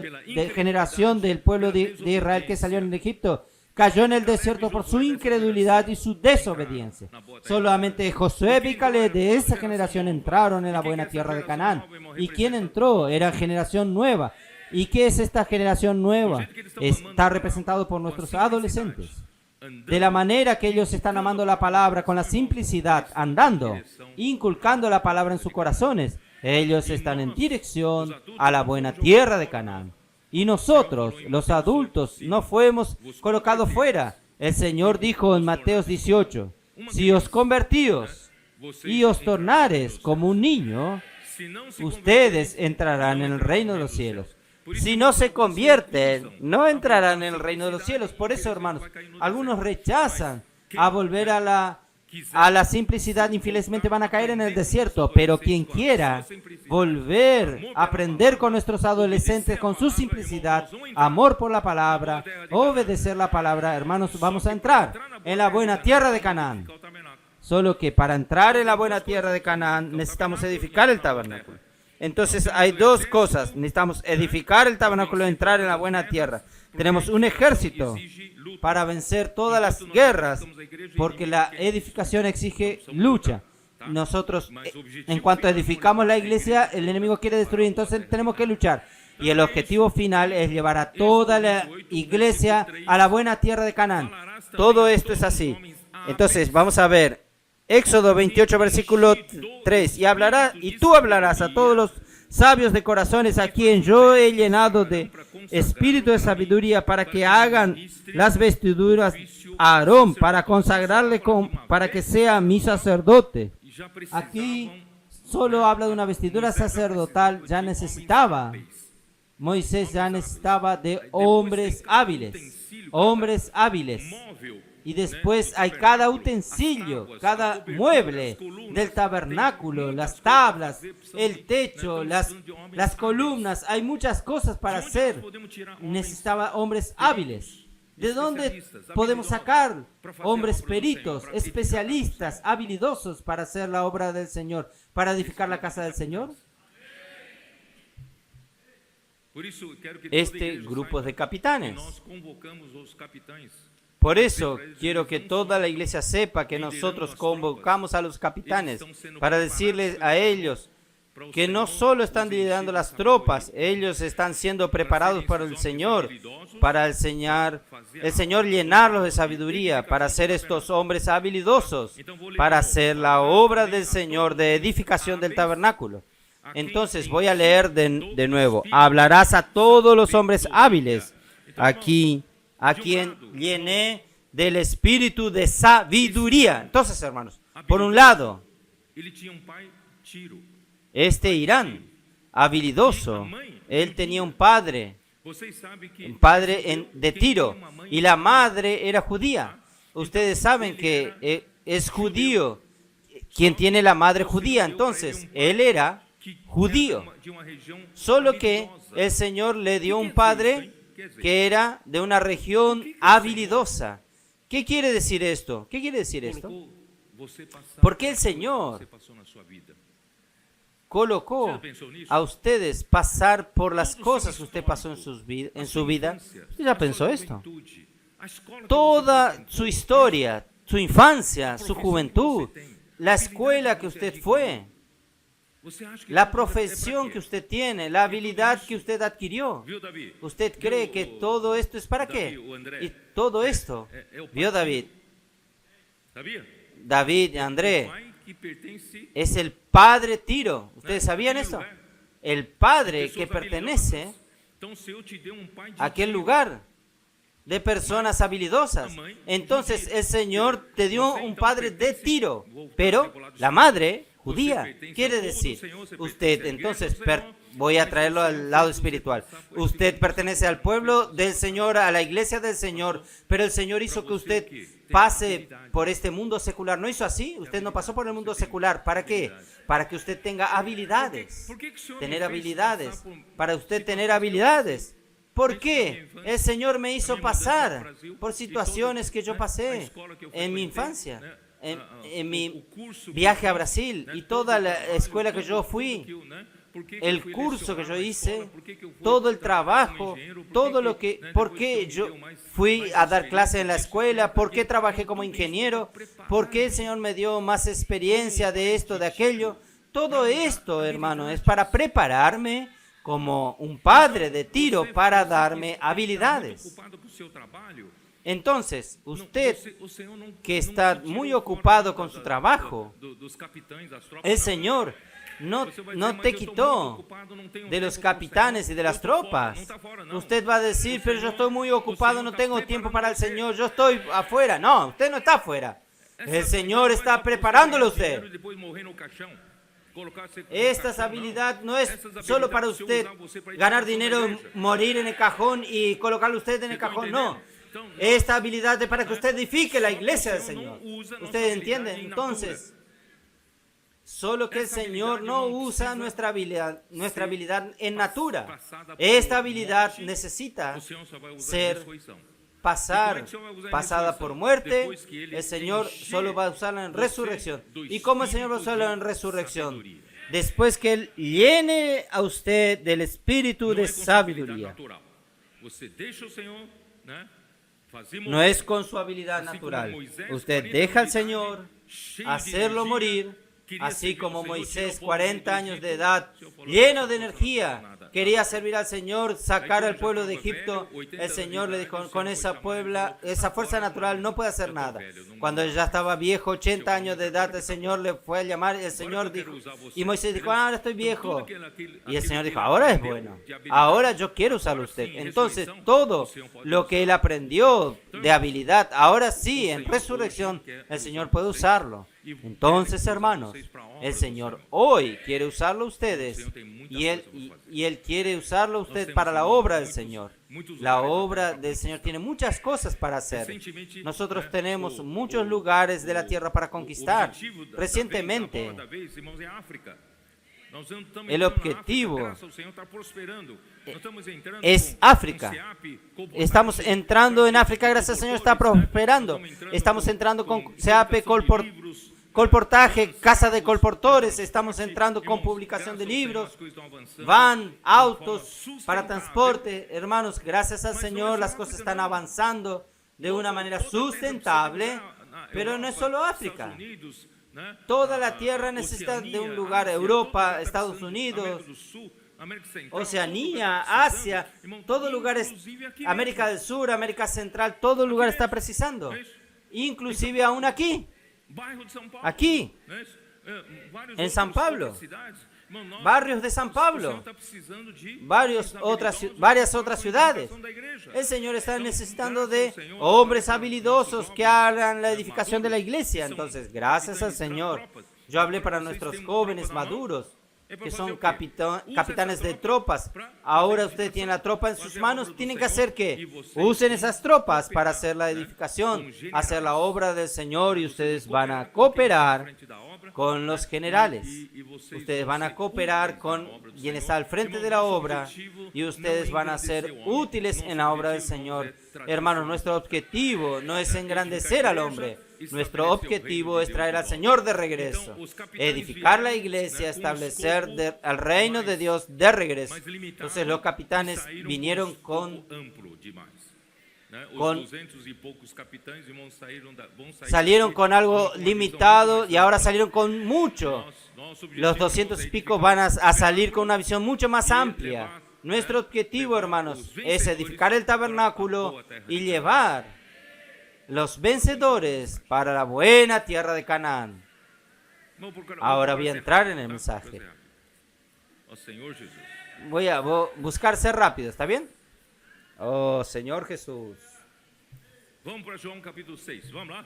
del pueblo de Israel que salió en Egipto cayó en el desierto por su incredulidad y su desobediencia. Solamente Josué y Caleb de esa generación entraron en la buena tierra de Canaán. ¿Y quién entró? Era generación nueva. ¿Y qué es esta generación nueva? Está representado por nuestros adolescentes. De la manera que ellos están amando la palabra con la simplicidad, andando, inculcando la palabra en sus corazones, ellos están en dirección a la buena tierra de Canaán. Y nosotros, los adultos, no fuimos colocados fuera. El Señor dijo en Mateo 18, si os convertíos y os tornares como un niño, ustedes entrarán en el reino de los cielos. Si no se convierten, no entrarán en el reino de los cielos. Por eso, hermanos, algunos rechazan a volver a la a la simplicidad infelizmente van a caer en el desierto, pero quien quiera volver a aprender con nuestros adolescentes, con su simplicidad, amor por la palabra, obedecer la palabra, hermanos, vamos a entrar en la buena tierra de Canaán. Solo que para entrar en la buena tierra de Canaán necesitamos edificar el tabernáculo. Entonces hay dos cosas, necesitamos edificar el tabernáculo y entrar en la buena tierra. Tenemos un ejército para vencer todas las guerras, porque la edificación exige lucha. Nosotros, en cuanto edificamos la iglesia, el enemigo quiere destruir, entonces tenemos que luchar. Y el objetivo final es llevar a toda la iglesia a la buena tierra de Canaán. Todo esto es así. Entonces, vamos a ver, Éxodo 28, versículo 3. Y tú hablarás a todos los sabios de corazones a quien yo he llenado de espíritu de sabiduría para que hagan las vestiduras a Aarón, para consagrarle para que sea mi sacerdote. Aquí solo habla de una vestidura sacerdotal, ya necesitaba. Moisés ya necesitaba de hombres hábiles. Y después hay cada utensilio, cada mueble del tabernáculo, las tablas, el techo, las columnas. Hay muchas cosas para hacer. Necesitaba hombres hábiles. ¿De dónde podemos sacar hombres peritos, especialistas, habilidosos para hacer la obra del Señor, para edificar la casa del Señor? Este grupo de capitanes. Por eso quiero que toda la iglesia sepa que nosotros convocamos a los capitanes para decirles a ellos que no solo están liderando las tropas, ellos están siendo preparados por el Señor, para el Señor llenarlos de sabiduría, para ser estos hombres habilidosos, para hacer la obra del Señor de edificación del tabernáculo. Entonces voy a leer de nuevo. Hablarás a todos los hombres hábiles aquí, a quien llené del espíritu de sabiduría. Entonces, hermanos, por un lado, este Irán, habilidoso, él tenía un padre de Tiro, y la madre era judía. Ustedes saben que es judío quien tiene la madre judía, entonces él era judío. Solo que el Señor le dio un padre que era de una región habilidosa. ¿Qué quiere decir esto? ¿Qué quiere decir esto? Porque el Señor colocó a ustedes pasar por las cosas que usted pasó en su vida. ¿Usted ya pensó esto? Toda su historia, su infancia, su juventud, la escuela que usted fue, la profesión que usted tiene, la habilidad que usted adquirió. ¿Usted cree que todo esto es para qué? Y todo esto, ¿vio David? David, André, es el padre Tiro. ¿Ustedes sabían eso? El padre que pertenece a aquel lugar de personas habilidosas. Entonces el Señor te dio un padre de Tiro, pero la madre judía. Quiere decir, usted entonces, voy a traerlo al lado espiritual. Usted pertenece al pueblo del Señor, a la iglesia del Señor, pero el Señor hizo que usted pase por este mundo secular. ¿No hizo así? Usted no pasó por el mundo secular. ¿Para qué? Para que usted tenga habilidades. Tener habilidades. Para usted tener habilidades. ¿Por qué? El Señor me hizo pasar por situaciones que yo pasé en mi infancia. En mi viaje a Brasil y toda la escuela que yo fui, el curso que yo hice, todo el trabajo, todo lo que, por qué yo fui a dar clases en la escuela, por qué trabajé como ingeniero, por qué el Señor me dio más experiencia de esto, de aquello. Todo esto, hermano, es para prepararme como un padre de Tiro para darme habilidades. Entonces, usted que está muy ocupado con su trabajo, el Señor no te quitó de los capitanes y de las tropas. Usted va a decir, pero yo estoy muy ocupado, no tengo tiempo para el Señor, yo estoy afuera. No, usted no está afuera. El Señor está preparándolo a usted. Esta habilidad no es solo para usted ganar dinero, morir en el cajón y colocarlo usted en el cajón, no. Esta habilidad es para que usted edifique la iglesia del Señor. ¿Ustedes entienden? Entonces, solo que el Señor no usa nuestra habilidad en natura. Esta habilidad necesita ser pasada por muerte. El Señor solo va a usarla en resurrección. ¿Y cómo el Señor va a usarla en resurrección? Después que Él llene a usted del espíritu de sabiduría. No es con su habilidad natural. Usted deja al Señor hacerlo morir, así como Moisés, 40 años de edad, lleno de energía, quería servir al Señor, sacar al pueblo de Egipto. El Señor le dijo, con esa fuerza natural no puede hacer nada. Cuando él ya estaba viejo, 80 años de edad, el Señor le fue a llamar, el Señor dijo, y Moisés dijo, ahora estoy viejo. Y el Señor dijo, ahora es bueno, ahora yo quiero usarlo a usted. Entonces, todo lo que él aprendió de habilidad, ahora sí, en resurrección, el Señor puede usarlo. Entonces, hermanos, el Señor hoy quiere usarlo a ustedes y Él quiere usarlo a usted para la obra del Señor. La obra del Señor tiene muchas cosas para hacer. Nosotros tenemos muchos lugares de la tierra para conquistar. Recientemente, el objetivo es África. Estamos entrando en África, gracias al Señor, está prosperando. Estamos entrando con SEAP, colportaje, casa de colportores. Estamos entrando con publicación de libros, van, autos para transporte. Hermanos, gracias al Señor, las cosas están avanzando de una manera sustentable, pero no es solo África. Toda la tierra necesita de un lugar, Europa, Estados Unidos, Oceanía, Asia, todo lugar, América del Sur, América Central, todo lugar está precisando, inclusive aún aquí, en San Pablo, barrios de San Pablo, varias otras ciudades. El Señor está necesitando de hombres habilidosos que hagan la edificación de la iglesia. Entonces, gracias al Señor, yo hablé para nuestros jóvenes maduros, que son capitanes de tropas. Ahora usted tiene la tropa en sus manos, tienen que hacer que usen esas tropas para hacer la edificación, hacer la obra del Señor, y ustedes van a cooperar con los generales. Ustedes van a cooperar con quien está al frente de la obra y ustedes van a ser útiles en la obra del Señor. Hermanos, nuestro objetivo no es engrandecer al hombre. Nuestro objetivo es traer al Señor de regreso, edificar la iglesia, establecer el reino de Dios de regreso. Entonces los capitanes vinieron salieron con algo limitado y ahora salieron con mucho. Los 200 y pico van a salir con una visión mucho más amplia. Nuestro objetivo, hermanos, es edificar el tabernáculo y llevar los vencedores para la buena tierra de Canaán. Ahora voy a entrar en el mensaje. Voy a buscar ser rápido, ¿está bien? Oh, Señor Jesús. Vamos para João capítulo 6, vamos lá?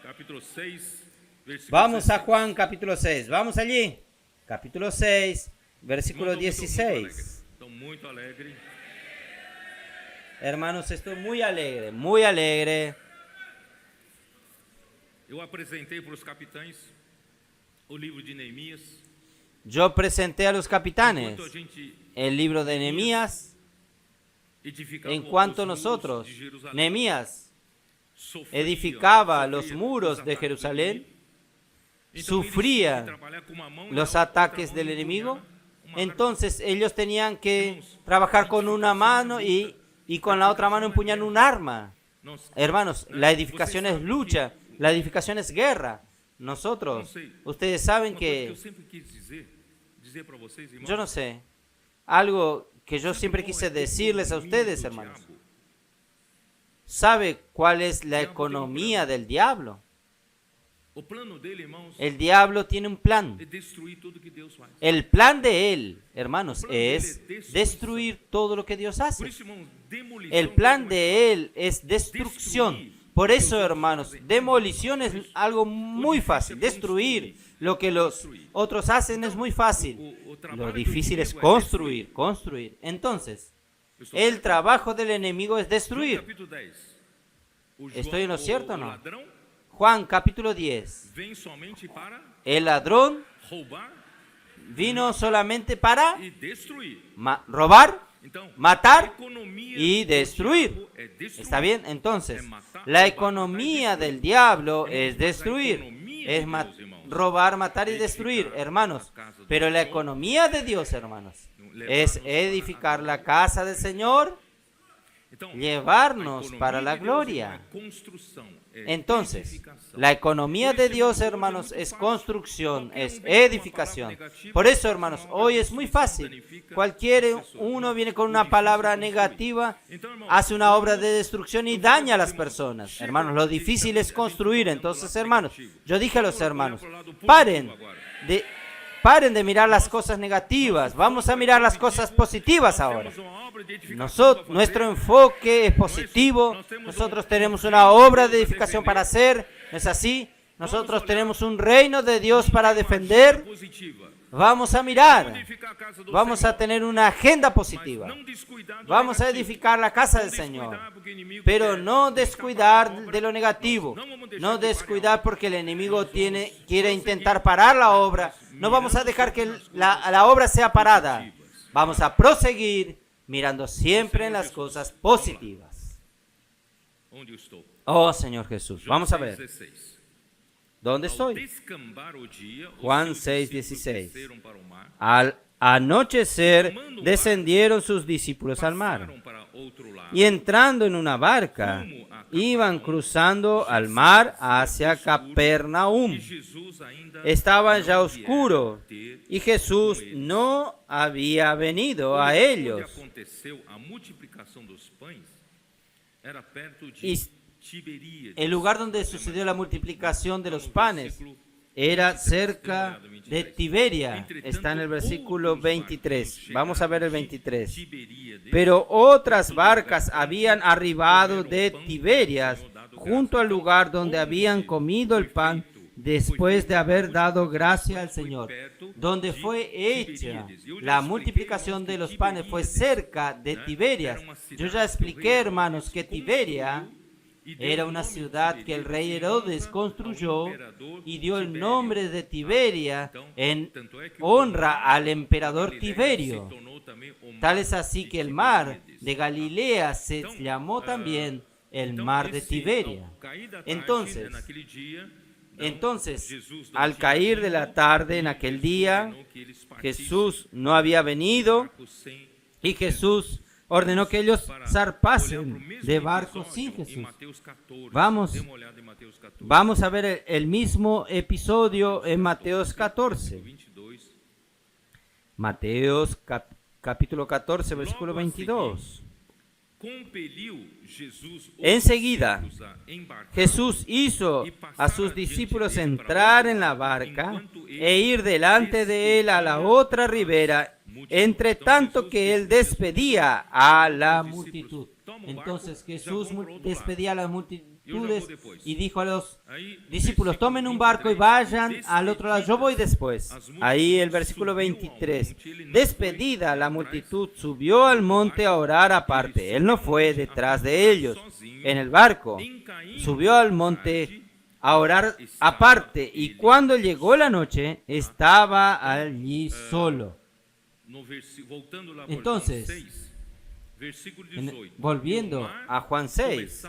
Capítulo 6, versículo Vamos a Juan capítulo 6, vamos allí. Capítulo 6, versículo 16. Estou muito alegre. Hermanos, estoy muy alegre, muy alegre. Eu apresentei para os capitães o livro de Neemias. Yo presenté a los capitanes Enquanto a gente el libro de Nehemías. edificava En cuanto os muros nosotros, de Jerusalém, Nehemías sofria edificaba los muros de ataques do Jerusalén, inimigo. Então, eles sufría tinham que trabalhar com uma mão e los na outra ataques mão del empunhar enemigo. uma arma. Entonces ellos tenían que trabajar con una mano y con la otra mano empuñar un arma. Hermanos, la edificación es lucha, la edificación es guerra. Nosotros, ustedes saben Uma coisa que que, eu sempre quis dizer para vocês, irmãos, yo no sé, algo que yo siempre quise decirles a ustedes, hermanos. ¿Sabe cuál es la economía del diablo? o plano dele, irmãos, El diablo tiene un plan. é destruir tudo que Deus faz. El plan de él, hermanos, es destruir todo lo que Dios Por hace. isso, irmãos, demolição El plan de él es destrucción. Por eso, hermanos, demolición es algo muy fácil. Destruir lo que los otros hacen es muy fácil. Lo difícil es construir. Entonces, El trabajo del enemigo es João destruir. capítulo 10. ¿Estoy en lo cierto o no? ladrão Juan capítulo 10. vem somente para El ladrón roubar vino solamente para e destruir. robar, Então, a matar economia y do destruir. diabo é destruir. ¿Está bien? Entonces, la economía del diablo es destruir. Es robar, matar y destruir, hermanos. Pero la economía de Dios, hermanos, es edificar la casa del Señor, Então, llevarnos a para la economia de Deus gloria. não é construção, é Entonces, edificação. la economía de Dios, hermanos, es construcción, es edificación. Por eso, hermanos, hoy es muy fácil. Cualquier uno viene con una palabra negativa, hace una obra de destrucción y daña a las personas. Hermanos, lo difícil es construir. Entonces, hermanos, yo dije a los hermanos, paren de mirar las cosas negativas. Vamos a mirar las cosas positivas ahora. Nuestro enfoque es positivo. Nosotros tenemos una obra de edificación para hacer. ¿No es así? Nosotros tenemos un reino de Dios para defender. Vamos a mirar. Vamos a tener una agenda positiva. Vamos a edificar la casa del Señor. Pero no descuidar de lo negativo. No descuidar porque el enemigo quiere intentar parar la obra. No vamos a dejar que la obra sea parada. Vamos a proseguir mirando siempre en las cosas positivas. Onde eu estou? Oh Señor Jesús, vamos a ver. 16. ¿Dónde Ao estoy? descambar o dia, os Juan seus 6, discípulos 16. desceram para o mar, Al anochecer descendieron sus discípulos al mar passaram para outro lado. y entrando en una barca iban cruzando al mar hacia Capernaum. E Jesus ainda Estaba ya não oscuro viera ter y Jesús no había venido a Onde ellos. aconteceu a multiplicação dos pães era perto de Y Tiberíades. el lugar donde sucedió la multiplicación de los panes era cerca de Tiberia. Está en el versículo 23. Vamos a ver el 23. Tiberíades, Pero otras barcas habían arribado de Tiberias junto al lugar donde habían comido el pan después de haber dado gracia al Señor. Donde fue hecha la multiplicación de los panes fue cerca de Tiberias. Yo ya expliqué, hermanos, que Tiberia era una ciudad que el rey Herodes construyó y dio el nombre de Tiberia en honra al emperador Tiberio. Tal es así que el mar de Galilea se llamó también el mar de Tiberia. Entonces, al caer de la tarde en aquel día, Jesús no había venido y Jesús ordenó que ellos zarpasen de barco sin Jesús. Vamos a ver el mismo episodio en Mateos 14. Mateos capítulo 14, versículo 22. Enseguida, Jesús hizo a sus discípulos entrar en la barca e ir delante de él a la otra ribera, entre tanto que él despedía a la multitud. Entonces Jesús despedía a las multitudes y dijo a los discípulos, tomen un barco y vayan al otro lado, yo voy después. Ahí el versículo 23. Despedida la multitud, subió al monte a orar aparte. Él no fue detrás de ellos en el barco. Subió al monte a orar aparte y cuando llegó la noche estaba allí solo. Entonces, volviendo a Juan 6,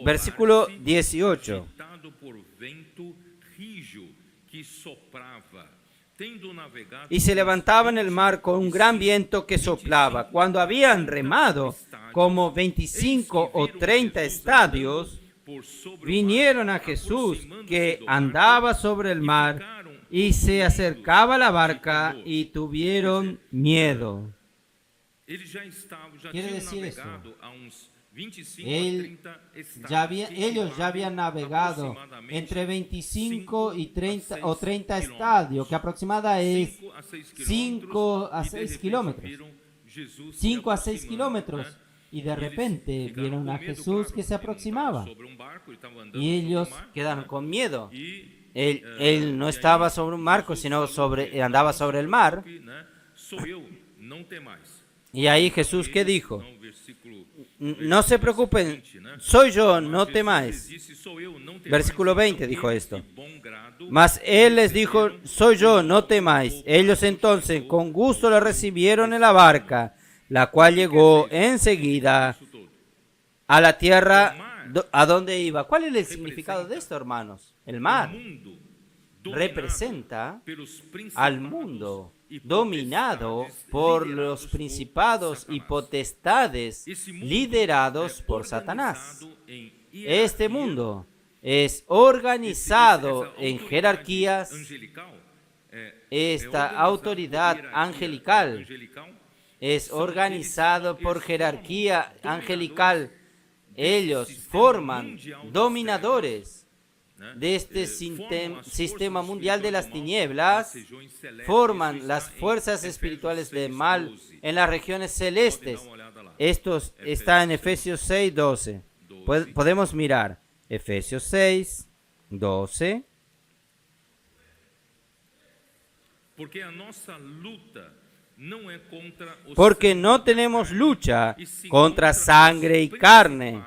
versículo 18. Y se levantaba en el mar con un gran viento que soplaba. Cuando habían remado como 25 o 30 estadios, vinieron a Jesús que andaba sobre el mar y se acercaba a la barca y tuvieron miedo. Quiere decir eso. Ellos ya habían navegado entre 25 y 30 o 30 estadios, que aproximadamente es 5 a 6 kilómetros. 5 a 6 kilómetros. Y de repente vieron a Jesús que se aproximaba. Y ellos quedaron con miedo. Él no estaba sobre un barco, sino andaba sobre el mar. Y ahí Jesús, ¿qué dijo? No, versículo, No se preocupen, soy yo, no Mas temáis. Jesus lhes disse, "Sou eu, não temais." Versículo Então 20 dijo eles, esto. de bom grado, Mas él les dijo, receberam soy yo, o no nome temáis. do Ellos Pai entonces do con gusto le recibieron en la barca, la cual llegó enseguida a la tierra a donde iba. ¿Cuál es el significado de esto, hermanos? El mar mundo representa pelos al principados mundo e dominado potestades por liderados los por principados y Satanás. potestades Esse mundo liderados é por Satanás. organizado em Este hierarquia. mundo es Essa organizado en autoridade jerarquías. angelical, Esta organizado autoridad por hierarquia angelical angelical. es São organizado eles por formam jerarquía dominadores angelical. desse Ellos sistema forman mundial das dominadores né? de este Formam as sistema forças mundial de las espirituais do mal tinieblas, nas regiões celestes. forman Isso las está em fuerzas Efésios espirituales de 6, mal 12. en las regiones Pode dar celestes. uma olhada lá. Esto está en Efesios 6, 12. Podemos mirar Efesios 6, 12. Porque a nossa luta não é contra os Porque no tenemos lucha contra sangre y carne,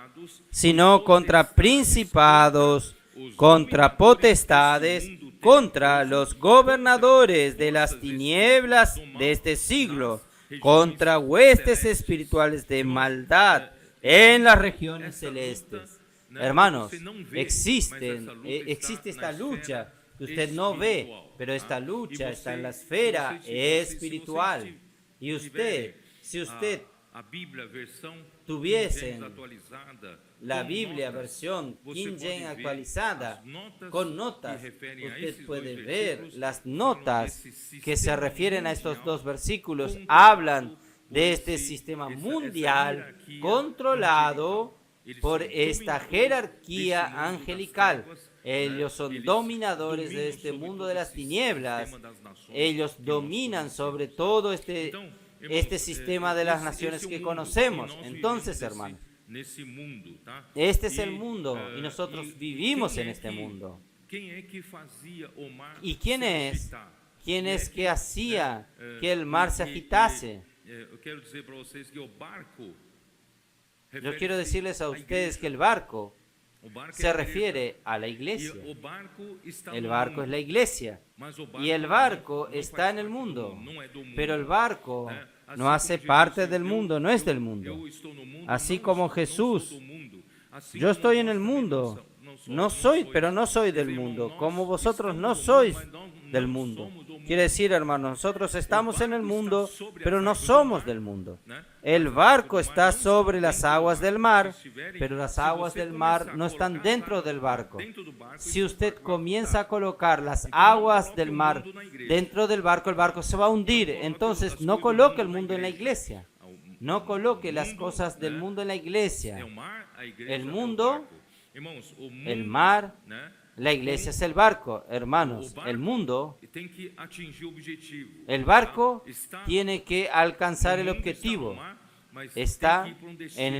sino contra principados, contra potestades, contra los gobernadores de las tinieblas de este siglo, contra huestes espirituales de maldad en las regiones celestes. Hermanos, existe esta lucha que usted no ve, pero esta lucha está en la esfera espiritual. Y usted, si usted a Bíblia versão tuviese King James atualizada, la com Biblia notas, versión você King pode James ver actualizada as notas con que notas, referem a usted esses puede dois ver versículos, las falam notas desse que se sistema refieren a estos mundial dos versículos, controlado hablan por de este esse- sistema essa mundial hierarquia controlado angelical. Eles por são esta dominadores jerarquía desse mundo das angelical. trevas, Ellos né? son Eles dominadores de dominam este sobre mundo todo de las esse tinieblas. sistema das nações Ellos que nós dominan conhecemos. sobre todo este Então, irmãos, sistema de las esse naciones é o que mundo, conocemos. e nós Entonces, vivemos hermanos, nesse mundo, tá? este es E, el mundo y nosotros e vivimos quem en é este que- mundo. Quem é que fazia o mar ¿Y quién se es? agitar? ¿Quién Quem é es que hacía que el e- mar se e- agitase? eu quero dizer para vocês que o barco Yo quiero refere-se decirles a à ustedes igreja. que el barco O barco é se a igreja. refiere a la E iglesia. o barco está El no barco mundo, es la iglesia. mas o Y el não- barco não está faz en el parte do mundo. mundo, não é do mundo, Pero el barco né? Assim no como hace Jesus parte disse, del mundo, no es del mundo. eu estou no mundo, Así não como sou- Jesús, não sou do mundo. Assim Yo como estoy en vós el também mundo. No sois, soy, sois. pero no soy del Diz, irmão, mundo. nós Como vosotros estamos no no mundo, sois mas não del mundo. somos do mundo. Quiere decir, hermanos, nosotros estamos en el mundo, pero no aguas do somos mar, del mundo. né? El Mas as barco águas do mar está não sobre estão las dentro do aguas del barco. mar, Se estiverem- pero las se aguas você del começar mar a no están colocar dentro as del águas barco. dentro do barco, Si isso usted vai comienza a afundar. colocar las Então, não aguas coloque del o mar mundo na igreja. dentro del barco se va a hundir. coloque Entonces as no coisas do coloque el mundo na mundo en la igreja. iglesia. No coloque las mundo, cosas del né? mundo en la É iglesia. o mar, a igreja El é o mundo, barco. Irmãos, o mundo, El mar, né, la iglesia es el barco. Hermanos, o barco el mundo, tem que atingir o objetivo. el barco tá? Está tiene que alcanzar el mundo está objetivo. no mar, mas Está tem que ir para um destino. en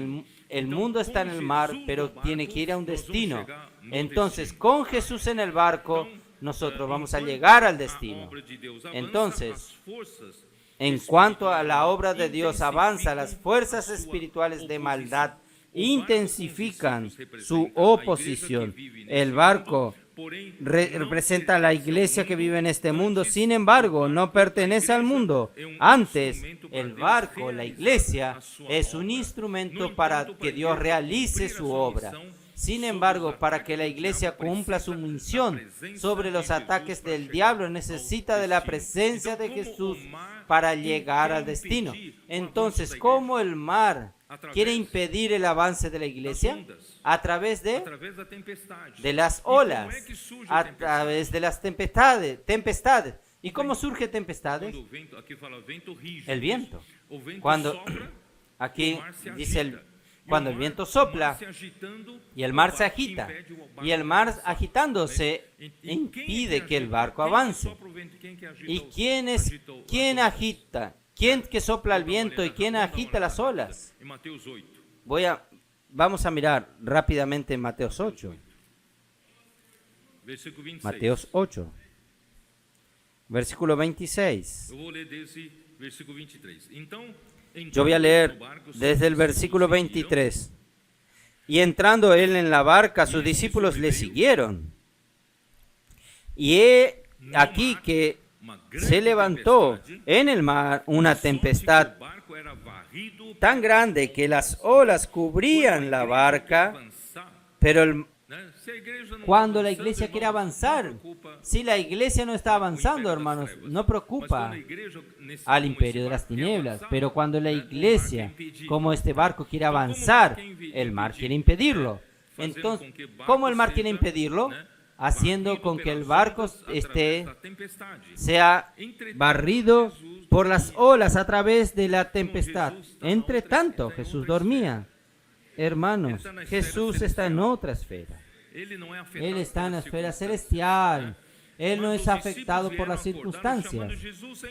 el Então, mundo está en com el mar, Jesus pero no barco, tiene que ir a un nós vamos destino. chegar no Entonces, destino. con Jesús en el barco, Então, nosotros vamos a enquanto llegar al a destino. obra de Deus avança, Entonces, as forças En cuanto a la espirituais obra de Dios avanza, las intensificam fuerzas a sua espirituales de oposição. maldad O barco intensifican com Jesus su representa a oposición. igreja que vive nesse El barco mundo, porém, representa a não la pertence ao iglesia que mundo, vive en este mundo, antes, sin embargo, o no barco, pertenece a al igreja, mundo. é Antes, instrumento para el Deus barco, la realizar iglesia, a sua es un obra. instrumento No para entanto, que para Dios ele realice cumprir a su sua obra. missão, Sin sobre embargo, os para ataques que la do iglesia diabo, cumpla su precisa da misión presença sobre de los Jesus ataques para del chegar diablo, ao necesita de la destino. presencia de Então, como Jesús o mar para quer llegar al destino. impedir o Entonces, avanço da ¿cómo igreja? el mar Através quiere impedir el avance de la iglesia? ondas. A través Através da tempestade. de las E como olas, é que surge a a tempestade? través de las tempestades. ¿Y cómo surge tempestades? Quando o vento, aqui fala vento rígido. El viento. O vento Cuando sopra, aquí o mar se dice agita. cuando E el o viento mar sopla se agitando, y el mar o se barco agita, impede o barco y el de mar avançar. agitándose E quem é impide que el agita? barco Quem que avance. sopra o vento? Quem que agita ¿Y os- quién agita o- quién as olas? agita? ¿Quién que sopla el Vamos dar uma viento y olhada, quién vamos dar uma agita las olhada olas? rápida. Em Mateus 8. Vamos a mirar rápidamente en Mateos 8. Versículo 26. Mateos 8. Versículo 26. Eu vou ler desde versículo 23. Então, Yo voy a leer desde el versículo 23. Y entrando él en la barca, sus discípulos le siguieron. Y he aquí que se levantó en el mar una tempestad tan grande que las olas cubrían la barca, pero cuando la iglesia quiere avanzar, si la iglesia no está avanzando, hermanos, no preocupa al imperio de las tinieblas, pero cuando la iglesia, como este barco, quiere avanzar, el mar quiere impedirlo. Entonces, ¿cómo el mar quiere impedirlo? Haciendo con que el barco sea barrido por las olas a través de la tempestad. Entre tanto, Jesús dormía. Hermanos, Jesús está en otra esfera. Él está en la esfera celestial. Él no es afectado por las circunstancias.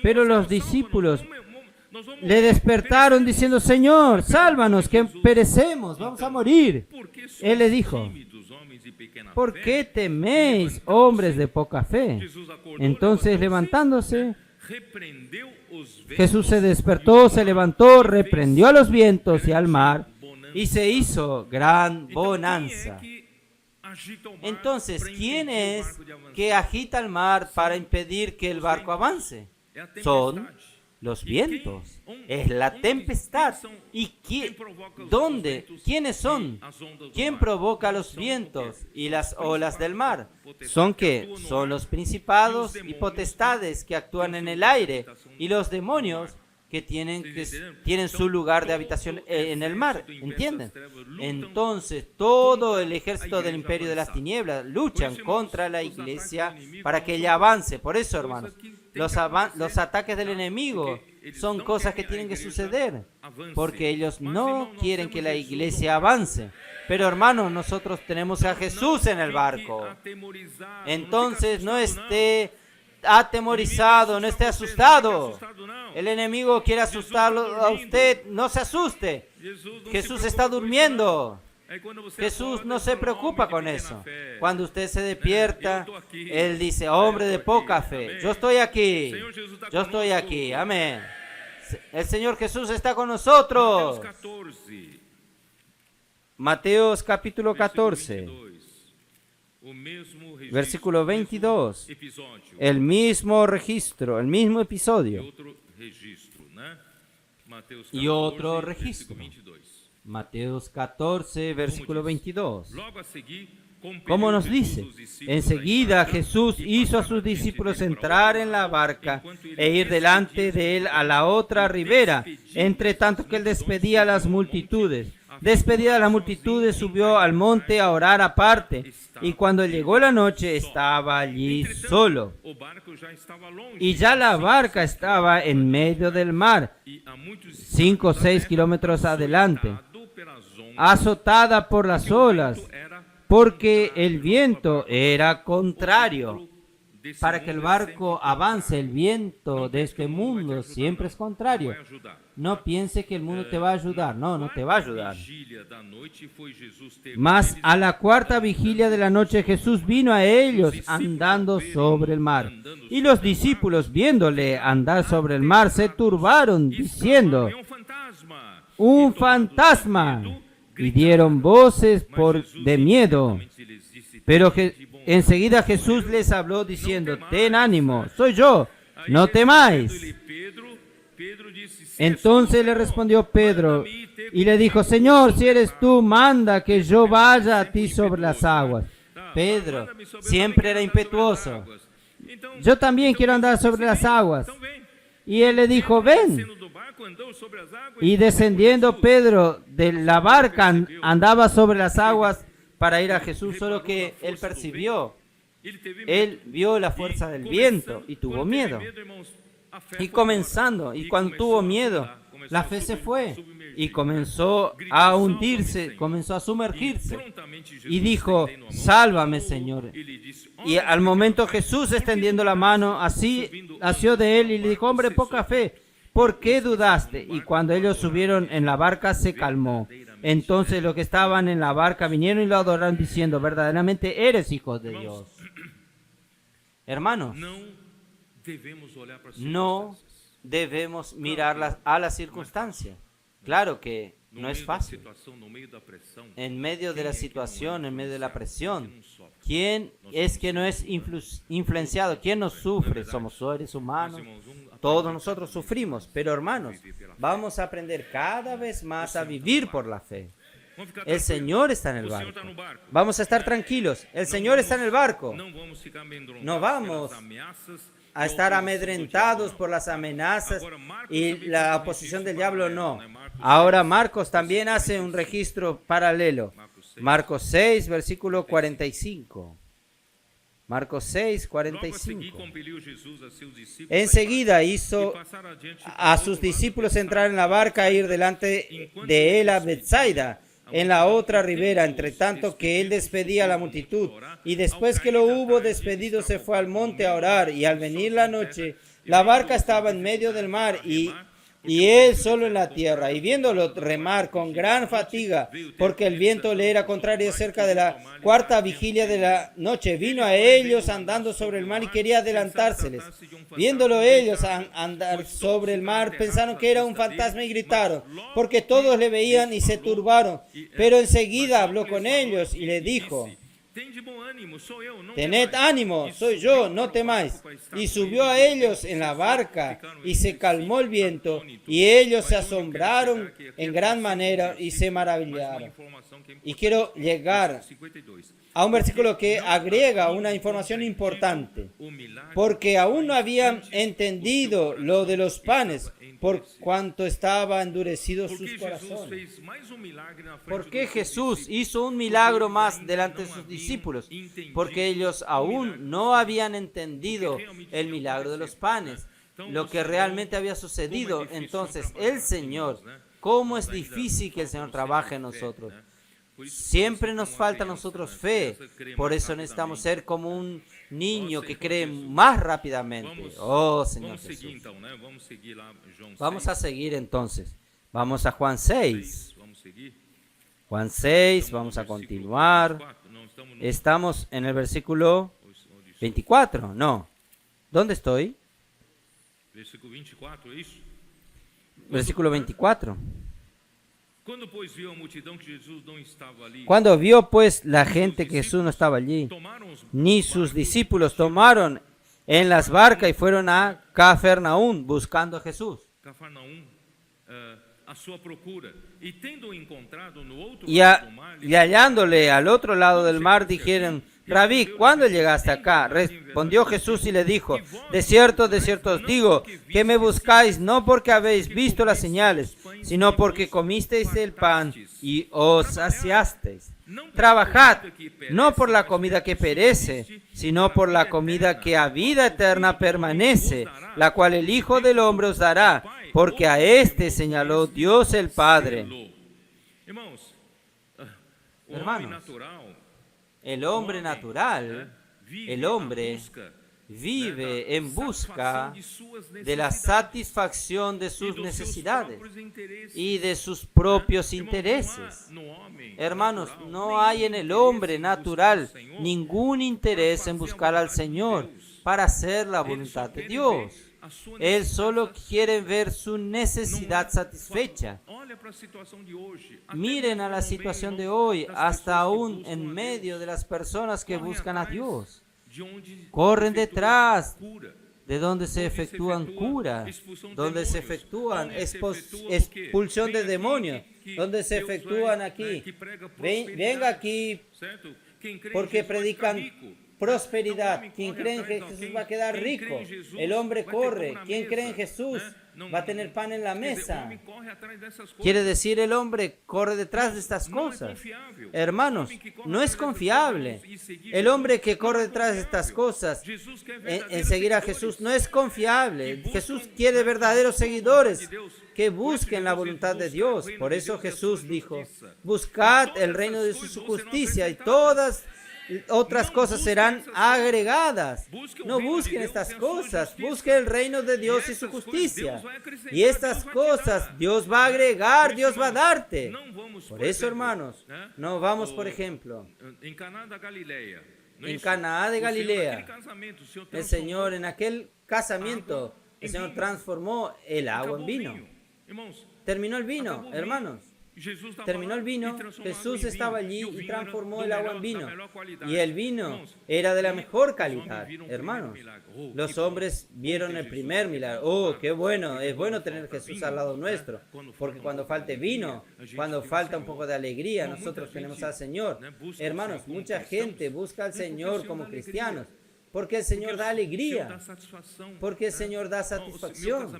Pero los discípulos le despertaron diciendo: Señor, sálvanos, que perecemos, vamos a morir. Él le dijo: ¿por qué teméis, hombres de poca fe? Entonces, levantándose, Jesús se despertó, se levantó, reprendió a los vientos y al mar, y se hizo gran bonanza. Entonces, ¿quién es que agita el mar para impedir que el barco avance? Son los vientos, es la tempestad. ¿Y dónde? ¿Quiénes son? ¿Quién provoca los vientos y las olas del mar? ¿Son qué? Son los principados y potestades que actúan en el aire y los demonios que tienen su lugar de habitación en el mar, ¿entienden? Entonces, todo el ejército del imperio de las tinieblas luchan contra la iglesia para que ella avance. Por eso, hermanos, los ataques del enemigo son cosas que tienen que suceder, porque ellos no quieren que la iglesia avance. Pero, hermanos, nosotros tenemos a Jesús en el barco. Entonces, no esté atemorizado, no esté asustado. El enemigo quiere asustarlo a usted, no se asuste. Jesús está durmiendo. Jesús no se preocupa con eso. Cuando usted se despierta, Él dice: hombre de poca fe, yo estoy aquí. Yo estoy aquí. Amén. El Señor Jesús está con nosotros. Mateos capítulo 14. Versículo 22, el mismo registro, el mismo episodio y otro registro. Mateos 14, versículo 22. ¿Cómo nos dice? Enseguida Jesús hizo a sus discípulos entrar en la barca e ir delante de él a la otra ribera, entre tanto que él despedía a las multitudes. Despedida de las multitudes, subió al monte a orar aparte, y cuando llegó la noche estaba allí solo. Y ya la barca estaba en medio del mar, 5 o 6 kilómetros adelante, azotada por las olas, porque el viento era contrario. Para que el barco avance, el viento de este mundo siempre es contrario. No piense que el mundo te va a ayudar. No, no te va a ayudar. Mas a la cuarta vigilia de la noche Jesús vino a ellos andando sobre el mar. Y los discípulos, viéndole andar sobre el mar, se turbaron, diciendo: ¡un fantasma! Y dieron voces de miedo. Pero enseguida Jesús les habló diciendo: ten ánimo, soy yo, no temáis. Entonces le respondió Pedro y le dijo: Señor, si eres tú, manda que yo vaya a ti sobre las aguas. Pedro siempre era impetuoso. Yo también quiero andar sobre las aguas. Y él le dijo: ven. Y descendiendo Pedro de la barca andaba sobre las aguas para ir a Jesús, solo que él percibió, él vio la fuerza del viento y tuvo miedo. Y cuando tuvo miedo, la fe se fue y comenzó a hundirse, comenzó a sumergirse. Y dijo: sálvame, Señor. Y al momento Jesús, extendiendo la mano, así asió de él y le dijo: hombre, poca fe, ¿por qué dudaste? Y cuando ellos subieron en la barca, se calmó. Entonces los que estaban en la barca vinieron y lo adoraron diciendo: verdaderamente eres hijo de Dios. Hermanos, no debemos mirar a la circunstancia. Claro que no es fácil. En medio de la situación, en medio de la presión, ¿quién es que no es influenciado? ¿Quién no sufre? Somos seres humanos. Todos nosotros sufrimos. Pero hermanos, vamos a aprender cada vez más a vivir por la fe. El Señor está en el barco. Vamos a estar tranquilos. El Señor está en el barco. No vamos a estar amedrentados por las amenazas y la oposición del diablo, no. Ahora Marcos también hace un registro paralelo. Marcos 6, versículo 45. Marcos 6, 45. Enseguida hizo a sus discípulos entrar en la barca e ir delante de él a Betsaida, en la otra ribera, entre tanto que él despedía a la multitud. Y después que lo hubo despedido, se fue al monte a orar. Y al venir la noche, la barca estaba en medio del mar y él solo en la tierra. Y viéndolo remar con gran fatiga, porque el viento le era contrario, cerca de la cuarta vigilia de la noche, vino a ellos andando sobre el mar y quería adelantárseles. Viéndolo ellos andar sobre el mar, pensaron que era un fantasma y gritaron, porque todos le veían y se turbaron. Pero enseguida habló con ellos y le dijo: tened ánimo, soy yo, no temáis. Y subió a ellos en la barca y se calmó el viento, y ellos se asombraron en gran manera y se maravillaron. Y quiero llegar a un versículo que agrega una información importante, porque aún no habían entendido lo de los panes, por cuanto estaba endurecidos sus corazones. ¿Por qué Jesús hizo un milagro más delante de sus discípulos? Porque ellos aún no habían entendido el milagro de los panes, lo que realmente había sucedido. Entonces, el Señor, ¿cómo es difícil que el Señor trabaje en nosotros? Siempre nos falta a nosotros fe, por eso necesitamos ser como un niño que cree más rápidamente. Oh, Señor Jesús. Vamos a seguir entonces. Vamos a Juan 6. Juan 6, vamos a continuar. Estamos en el versículo 24, no. ¿Dónde estoy? Versículo 24. Cuando vio pues la gente que Jesús no estaba allí, ni sus discípulos, tomaron en las barcas y fueron a Cafarnaúm buscando a Jesús. Y hallándole al otro lado del mar, dijeron: Rabí, ¿cuándo llegaste acá? Respondió Jesús y le dijo: de cierto os digo, que me buscáis no porque habéis visto las señales, sino porque comisteis el pan y os saciasteis. Trabajad, no por la comida que perece, sino por la comida que a vida eterna permanece, la cual el Hijo del Hombre os dará, porque a éste señaló Dios el Padre. Hermanos, el hombre natural, el hombre vive en busca de la satisfacción de sus necesidades y de sus propios intereses. Hermanos, no hay en el hombre natural ningún interés en buscar al Señor para hacer la voluntad de Dios. Él solo quiere ver su necesidad satisfecha. Miren a la situación de hoy, hasta aún en medio de las personas que buscan a Dios. Corren detrás de donde se efectúan curas, donde se efectúan expulsión de demonios, donde se efectúan aquí. Venga aquí porque predican prosperidad. Quien cree en Jesús va a quedar rico. El hombre corre. Quien cree en Jesús va a tener pan en la mesa. Quiere decir, el hombre corre detrás de estas cosas. Hermanos, no es confiable. El hombre que corre detrás de estas cosas en seguir a Jesús no es confiable. Jesús quiere verdaderos seguidores que busquen la voluntad de Dios. Por eso Jesús dijo: buscad el reino de su justicia y todas otras cosas serán agregadas. No busquen estas cosas, busquen el reino de Dios y su justicia. Y estas cosas Dios va a agregar, Dios va a darte. Por eso, hermanos, no vamos, por ejemplo, en Caná de Galilea, el Señor en aquel casamiento El Señor transformó el agua en vino. Terminó el vino, hermanos. Terminó el vino, Jesús estaba allí y transformó el agua en vino. Y el vino era de la mejor calidad, hermanos. Los hombres vieron el primer milagro. ¡Oh, qué bueno! Es bueno tener Jesús al lado nuestro. Porque cuando falte vino, cuando falta un poco de alegría, nosotros tenemos al Señor. Hermanos, mucha gente busca al Señor como cristianos. Porque el Señor da alegría, porque el Señor da satisfacción.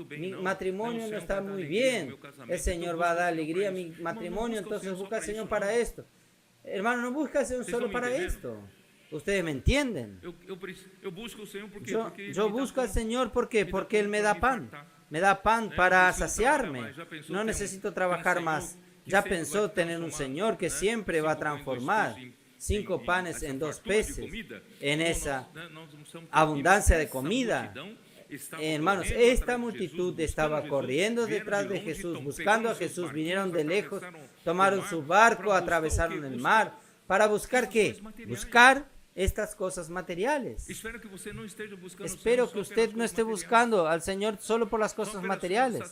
Mi matrimonio no está muy bien, el Señor va a dar alegría a mi matrimonio, entonces busca al Señor para esto. Hermano, no busca al Señor solo para esto. Ustedes me entienden. Yo busco al Señor porque Él me da pan para saciarme. No necesito trabajar más. Ya pensó tener un Señor que siempre va a transformar 5 panes en 2 peces, en esa abundancia de comida. Hermanos, esta multitud estaba corriendo detrás de Jesús, buscando a Jesús, vinieron de lejos, tomaron su barco, atravesaron el mar, para buscar ¿qué? Buscar estas cosas materiales. Espero que usted no esté buscando al Señor solo por las cosas materiales,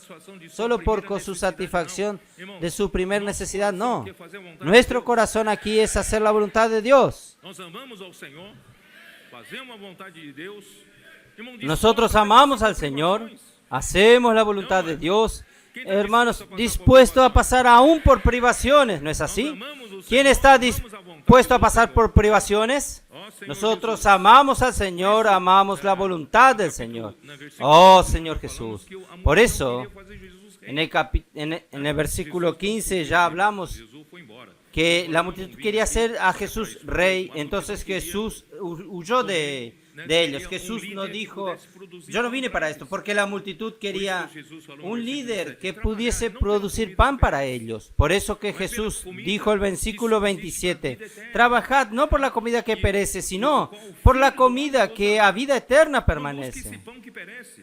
solo por su satisfacción de su primer necesidad. No, nuestro corazón aquí es hacer la voluntad de Dios. Nosotros amamos al Señor, hacemos la voluntad de Dios. Hermanos, dispuesto a pasar aún por privaciones, ¿no es así? ¿Quién está dispuesto a pasar por privaciones? Nosotros amamos al Señor, amamos la voluntad del Señor. Oh, Señor Jesús. Por eso, en el versículo 15 ya hablamos que la multitud quería hacer a Jesús rey, entonces Jesús huyó de ellos. Jesús no dijo, yo no vine para esto, porque la multitud quería un líder que pudiese producir pan para ellos. Por eso que Jesús dijo el versículo 27, trabajad no por la comida que perece, sino por la comida que a vida eterna permanece,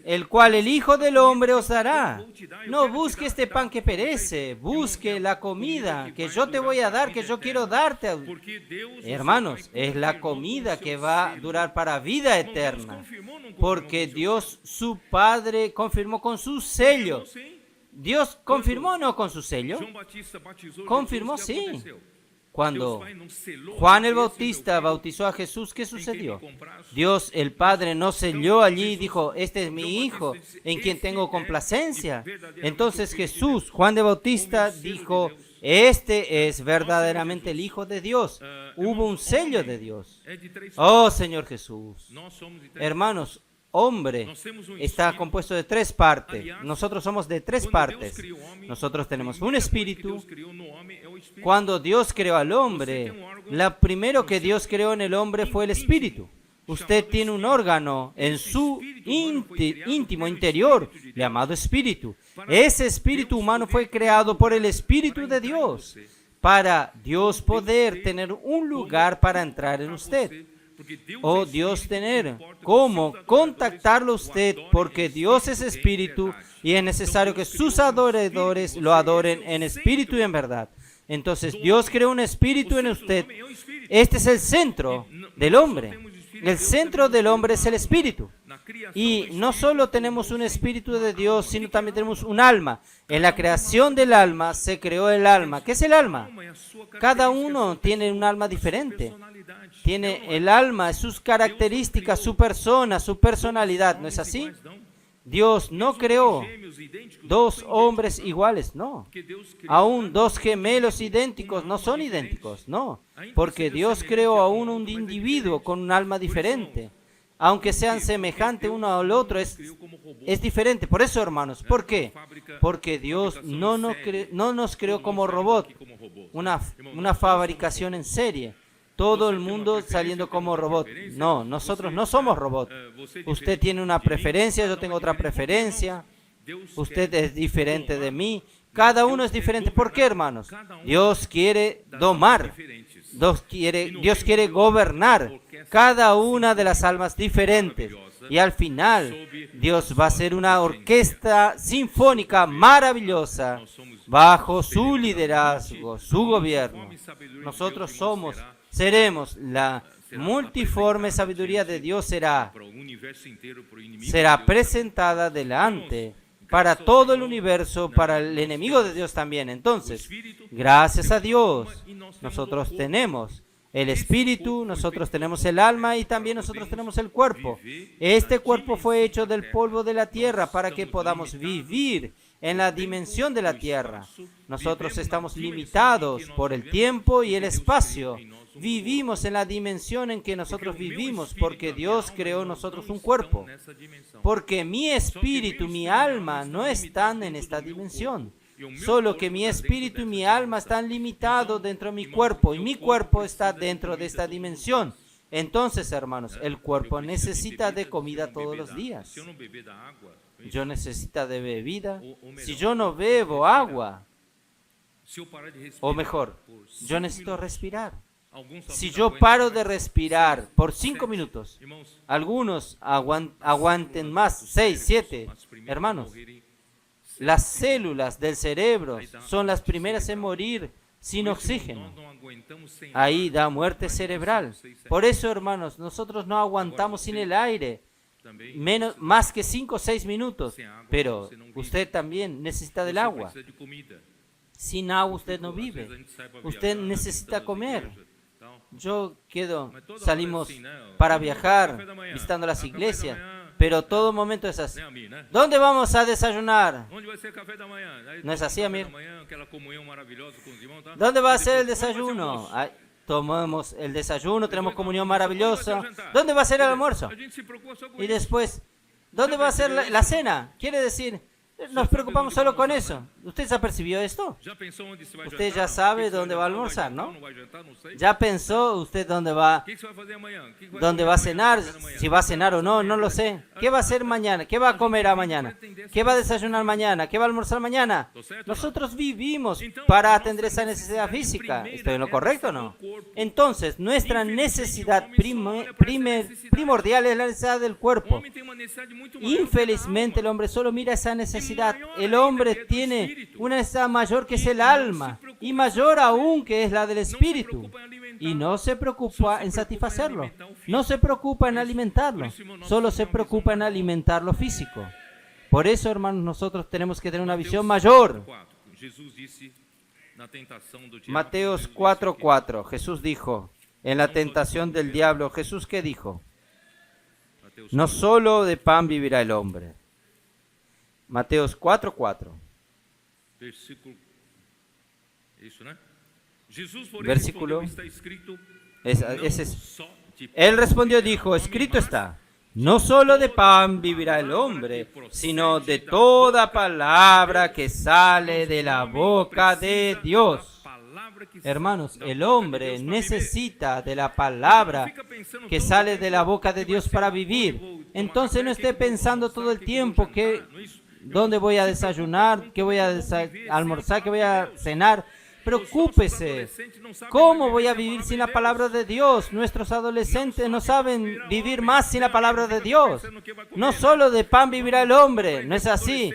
el cual el Hijo del Hombre os dará. No busque este pan que perece, busque la comida que yo te voy a dar, que yo quiero darte. Hermanos, es la comida que va a durar para vida eterna, porque Dios su Padre confirmó con su sello. Dios confirmó o no con su sello. Confirmó, sí. Cuando Juan el Bautista bautizó a Jesús, ¿qué sucedió? Dios el Padre no selló allí y dijo, este es mi Hijo en quien tengo complacencia. Entonces Jesús, Juan el Bautista dijo, este es verdaderamente el Hijo de Dios. Hubo un sello de Dios. Oh, Señor Jesús. Hermanos, hombre está compuesto de 3 partes. Nosotros somos de 3 partes. Nosotros tenemos un espíritu. Cuando Dios creó al hombre, lo primero que Dios creó en el hombre fue el espíritu. Usted tiene un órgano en su íntimo interior llamado espíritu. Ese espíritu humano fue creado por el Espíritu de Dios para Dios poder tener un lugar para entrar en usted. O Dios tener cómo contactarlo a usted, porque Dios es espíritu y es necesario que sus adoradores lo adoren en espíritu y en verdad. Entonces Dios creó un espíritu en usted. Este es el centro del hombre. El centro del hombre es el espíritu. Y no solo tenemos un espíritu de Dios, sino también tenemos un alma. En la creación del alma se creó el alma. ¿Qué es el alma? Cada uno tiene un alma diferente. Tiene el alma, sus características, su persona, su personalidad. ¿No es así? Dios no creó 2 hombres iguales, no. Aún 2 gemelos idénticos no son idénticos, no. Porque Dios creó a un individuo con un alma diferente. Aunque sean semejantes uno al otro, es diferente. Por eso, hermanos, ¿por qué? Porque Dios no nos creó como robot, una fabricación en serie. Todo el mundo saliendo como robot. No, nosotros no somos robots. Usted tiene una preferencia, yo tengo otra preferencia. Usted es diferente de mí. Cada uno es diferente. ¿Por qué, hermanos? Dios quiere domar. Dios quiere gobernar cada una de las almas diferentes. Y al final, Dios va a ser una orquesta sinfónica maravillosa bajo su liderazgo, su gobierno. Nosotros seremos la multiforme sabiduría de Dios será será presentada delante para todo el universo, para el enemigo de Dios también. Entonces, gracias a Dios, nosotros tenemos el espíritu, nosotros tenemos el alma y también nosotros tenemos el cuerpo. Este cuerpo fue hecho del polvo de la tierra para que podamos vivir en la dimensión de la tierra. Nosotros estamos limitados por el tiempo y el espacio. Vivimos en la dimensión en que nosotros vivimos porque Dios creó en nosotros un cuerpo. Porque mi espíritu, mi alma no están en esta dimensión. Solo que mi espíritu y mi alma están limitados dentro de mi cuerpo y mi cuerpo está dentro de esta dimensión. Entonces, hermanos, el cuerpo necesita de comida todos los días. Yo necesito de bebida. Si yo no bebo agua, o mejor, yo necesito respirar. Si yo paro de respirar por 5 minutos, algunos aguanten más, 6, 7, hermanos. Las células del cerebro son las primeras en morir sin oxígeno. Ahí da muerte cerebral. Por eso, hermanos, nosotros no aguantamos sin el aire más que 5 o 6 minutos. Pero usted también necesita del agua. Sin agua usted no vive. Usted necesita comer. Salimos para viajar, visitando las iglesias. Pero todo momento es así. ¿Dónde vamos a desayunar? ¿No es así, Amir? ¿Dónde va a ser el desayuno? Tomamos el desayuno, tenemos comunión maravillosa. ¿Dónde va a ser el almuerzo? Y después, ¿dónde va a ser la cena? Quiere decir, nos preocupamos solo con eso. ¿Usted ya percibió esto? Usted ya sabe dónde va a almorzar, ¿no? ¿Ya pensó usted dónde va a cenar? Si va a cenar o no, no lo sé. ¿Qué va a hacer mañana? ¿Qué va a comer mañana? ¿Qué va a desayunar mañana? ¿Qué va a almorzar mañana? Nosotros vivimos para atender esa necesidad física. ¿Estoy en lo correcto o no? Entonces, nuestra necesidad primordial es la necesidad del cuerpo. Infelizmente, el hombre solo mira esa necesidad. El hombre tiene una necesidad mayor que es el alma y mayor aún que es la del espíritu. Y no se preocupa en satisfacerlo. No se preocupa en alimentarlo. Solo se preocupa en alimentar lo físico. Por eso, hermanos, nosotros tenemos que tener una visión mayor. Mateos 4:4. Jesús dijo, en la tentación del diablo, ¿Jesús qué dijo? No solo de pan vivirá el hombre. Mateos 4:4. Versículo. Él respondió, dijo, escrito está, no solo de pan vivirá el hombre, sino de toda palabra que sale de la boca de Dios. Hermanos, el hombre necesita de la palabra que sale de la boca de Dios para vivir. Entonces no esté pensando todo el tiempo que dónde voy a desayunar, qué voy a almorzar, qué voy a cenar. Preocúpese. ¿Cómo voy a vivir sin la palabra de Dios? Nuestros adolescentes no saben vivir más sin la palabra de Dios. No solo de pan vivirá el hombre, no es así.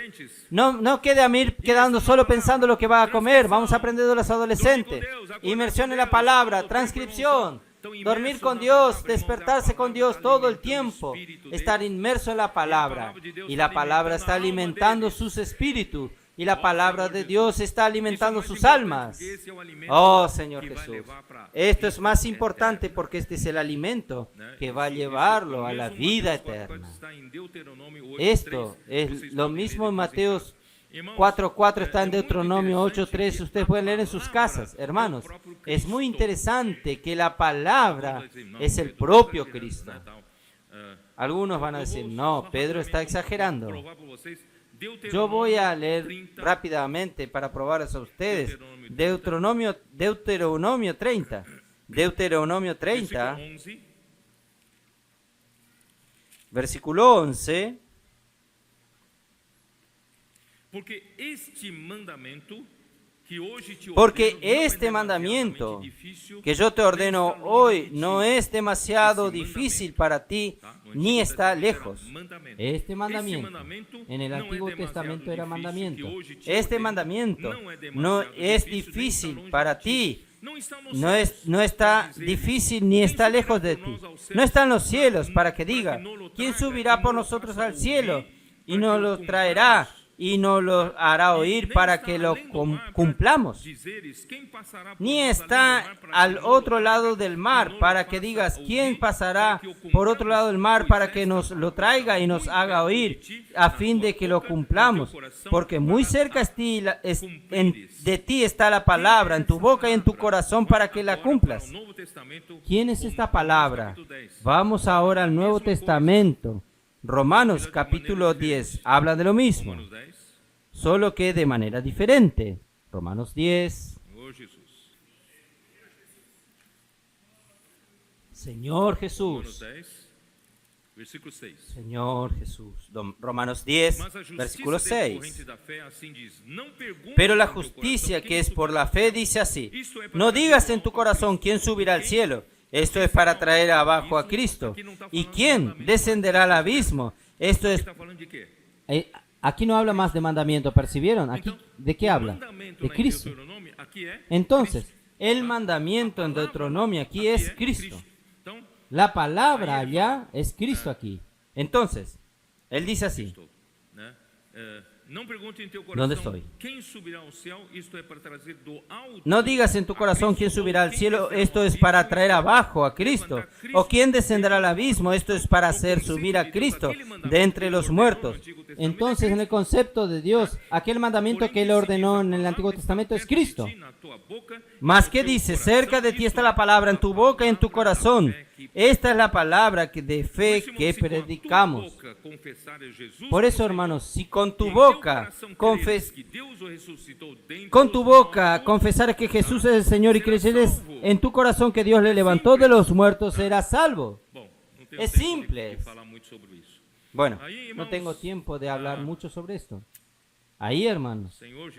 No quede a mí quedando solo pensando lo que va a comer. Vamos a aprender de los adolescentes. Inmersión en la palabra, transcripción, dormir con Dios, despertarse con Dios todo el tiempo, estar inmerso en la palabra. Y la palabra está alimentando sus espíritus. Y la palabra de Dios está alimentando sus almas. Oh, Señor Jesús. Esto es más importante porque este es el alimento que va a llevarlo a la vida eterna. Esto es lo mismo en Mateos 4:4, está en Deuteronomio 8:3. Ustedes pueden leer en sus casas. Hermanos, es muy interesante que la palabra es el propio Cristo. Algunos van a decir, no, Pedro está exagerando. Yo voy a leer rápidamente para probar eso a ustedes. Deuteronomio 30. Deuteronomio 30, versículo 11. Porque este mandamiento que yo te ordeno hoy no es demasiado difícil para ti, ni está lejos. Este mandamiento, en el Antiguo Testamento era mandamiento. Este mandamiento no es difícil para ti, No está difícil ni está lejos de ti. No está en los cielos para que diga, ¿quién subirá por nosotros al cielo y nos lo traerá y nos lo hará oír para que lo cumplamos? Ni está al otro lado del mar para que digas, ¿quién pasará por otro lado del mar para que nos lo traiga y nos haga oír a fin de que lo cumplamos? Porque muy cerca de ti está la palabra, en tu boca y en tu corazón para que la cumplas. ¿Quién es esta palabra? Vamos ahora al Nuevo Testamento. Romanos capítulo 10 habla de lo mismo, solo que de manera diferente. Romanos 10. Señor Jesús. Señor Jesús. Romanos 10, versículo 6. Pero la justicia que es por la fe dice así: no digas en tu corazón quién subirá al cielo. Esto es para traer abajo a Cristo. ¿Y quién descenderá al abismo? Esto es... Aquí no habla más de mandamiento, ¿percibieron? Aquí, ¿de qué habla? De Cristo. Entonces, el mandamiento en Deuteronomio aquí es Cristo. La palabra allá es Cristo aquí. Entonces, él dice así. ¿Dónde estoy? No digas en tu corazón quién subirá al cielo, esto es para traer abajo a Cristo. O quién descenderá al abismo, esto es para hacer subir a Cristo de entre los muertos. Entonces, en el concepto de Dios, aquel mandamiento que Él ordenó en el Antiguo Testamento es Cristo. Mas, ¿qué dice? Cerca de ti está la palabra, en tu boca y en tu corazón. Esta es la palabra de fe que predicamos. Por eso, hermanos, si con tu boca confesares que Jesús es el Señor y creyeres en tu corazón que Dios le levantó de los muertos, serás salvo. Es simple. Bueno, no tengo tiempo de hablar mucho sobre esto. Ahí, hermanos. Señor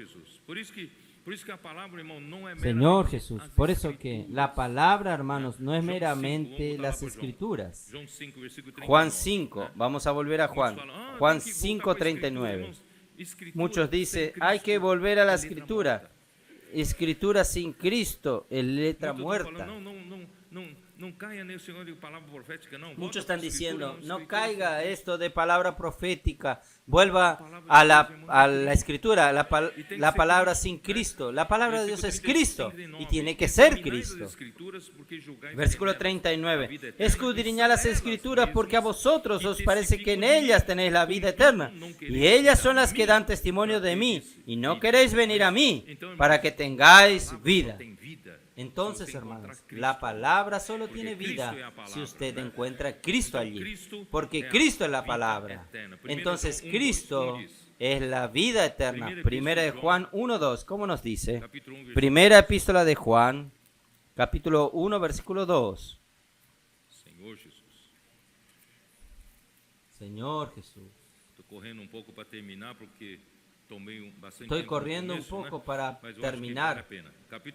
Jesús, por eso que la palabra, hermanos, no es meramente las Escrituras. Juan 5, vamos a volver a Juan. Juan 5:39. Muchos dicen, hay que volver a la Escritura. Escritura sin Cristo, es letra muerta. Muchos están diciendo, no caiga esto de palabra profética, vuelva a la Escritura, la palabra sin Cristo. La palabra de Dios es Cristo y tiene que ser Cristo. Versículo 39. Escudriñad las Escrituras porque a vosotros os parece que en ellas tenéis la vida eterna y ellas son las que dan testimonio de mí y no queréis venir a mí para que tengáis vida. Entonces, hermanos, la palabra solo tiene vida si usted encuentra a Cristo allí, porque Cristo es la palabra. Entonces, Cristo es la vida eterna. Primera de Juan 1:2, ¿cómo nos dice? Primera epístola de Juan, capítulo 1, versículo 2. Señor Jesús. Estoy corriendo un poco para terminar,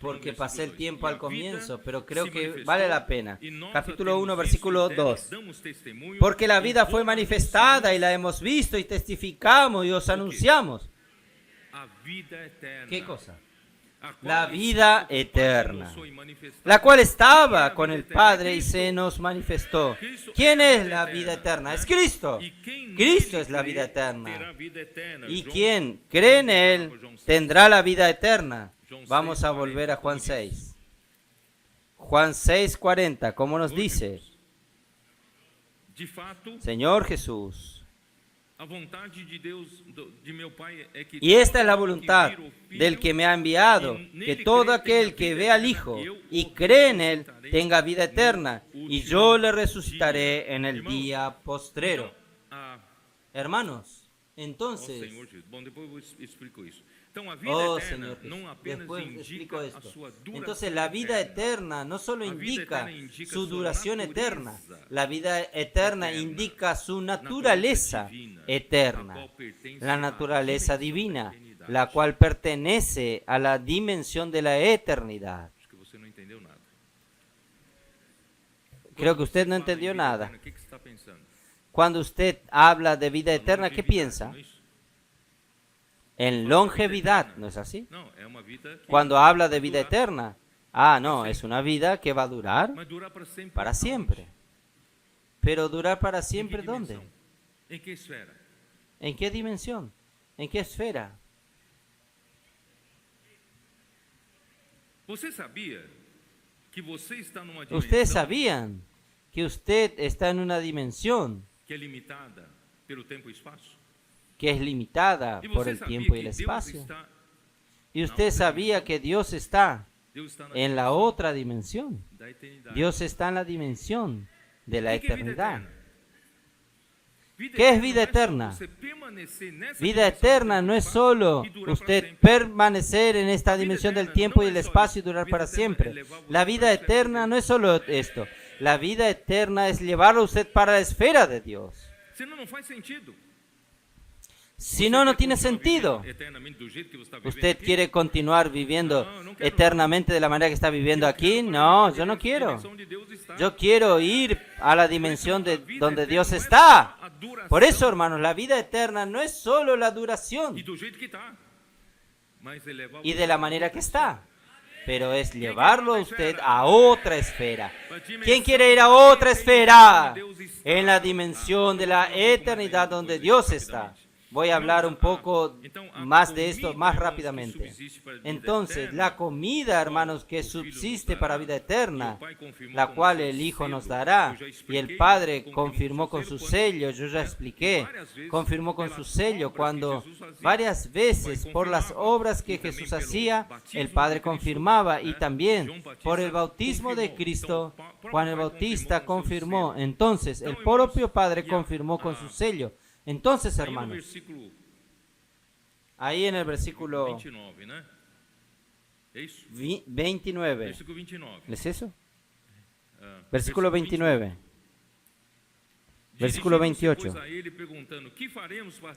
porque pasé el tiempo al comienzo, pero creo que vale la pena. Capítulo 1, versículo 2. Porque la vida fue manifestada y la hemos visto y testificamos y os anunciamos. ¿Qué cosa? La vida eterna, la cual estaba con el Padre y se nos manifestó. ¿Quién es la vida eterna? Es Cristo. Cristo es la vida eterna. Y quien cree en Él tendrá la vida eterna. Vamos a volver a Juan 6. Juan 6:40, ¿cómo nos dice? Señor Jesús. Y esta es la voluntad del que me ha enviado, que todo aquel que ve al Hijo y cree en Él tenga vida eterna, y yo le resucitaré en el día postrero. Hermanos, entonces... Oh, Señor Jesús, después explico esto. Entonces, la vida eterna no solo indica su duración eterna, la vida eterna indica su naturaleza eterna, la naturaleza divina, la cual pertenece a la dimensión de la eternidad. Creo que usted no entendió nada. Cuando usted habla de vida eterna, ¿qué piensa? En longevidad, ¿no es así? Cuando habla de vida eterna, Ah, no, es una vida que va a durar Mas durar para sempre. para aonde? siempre. Pero durar para Em que siempre, dimensão? ¿dónde? Em que esfera? ¿En qué dimensión? ¿En qué esfera? Você sabia que você está numa dimensão Ustedes sabían que usted está en una dimensión que é limitada pelo tempo e espaço? que es limitada E por você el sabia tiempo y que el Deus espacio. está, Y usted sabía que Dios está Deus está na en la dimensão otra dimensión. da eternidade? Dios está en la dimensión de la O que é vida eternidad. eterna? Vida ¿Qué es eterna vida não eterna? só você permanecer nessa Vida dimensão do eterna tempo no e es espaço solo e durar para usted sempre. permanecer en esta Vida dimensión del eterna tiempo no y el es só espacio y isso. durar Vida para eterna siempre. é levar você La para vida a esfera de eterna Deus. no es solo esto. La vida eterna es llevarlo a usted para la esfera de Dios. Senão não faz sentido. Si no, no tiene sentido. ¿Usted quiere continuar viviendo eternamente de la manera que está viviendo aquí? No, yo no quiero. Yo quiero ir a la dimensión de donde Dios está. Por eso, hermanos, la vida eterna no es solo la duración y de la manera que está, pero es llevarlo a usted a otra esfera. ¿Quién quiere ir a otra esfera? En la dimensión de la eternidad donde Dios está. Voy a hablar un poco más de esto más rápidamente. Entonces, la comida, hermanos, que subsiste para vida eterna, la cual el Hijo nos dará, y el Padre confirmó con su sello, yo ya expliqué, confirmó con su sello cuando varias veces por las obras que Jesús hacía, el Padre confirmaba, y también por el bautismo de Cristo, Juan el Bautista confirmó. Entonces, el propio Padre confirmó con su sello. Entonces, hermanos, ahí en el versículo 29, ¿es eso? Versículo 29, versículo 28.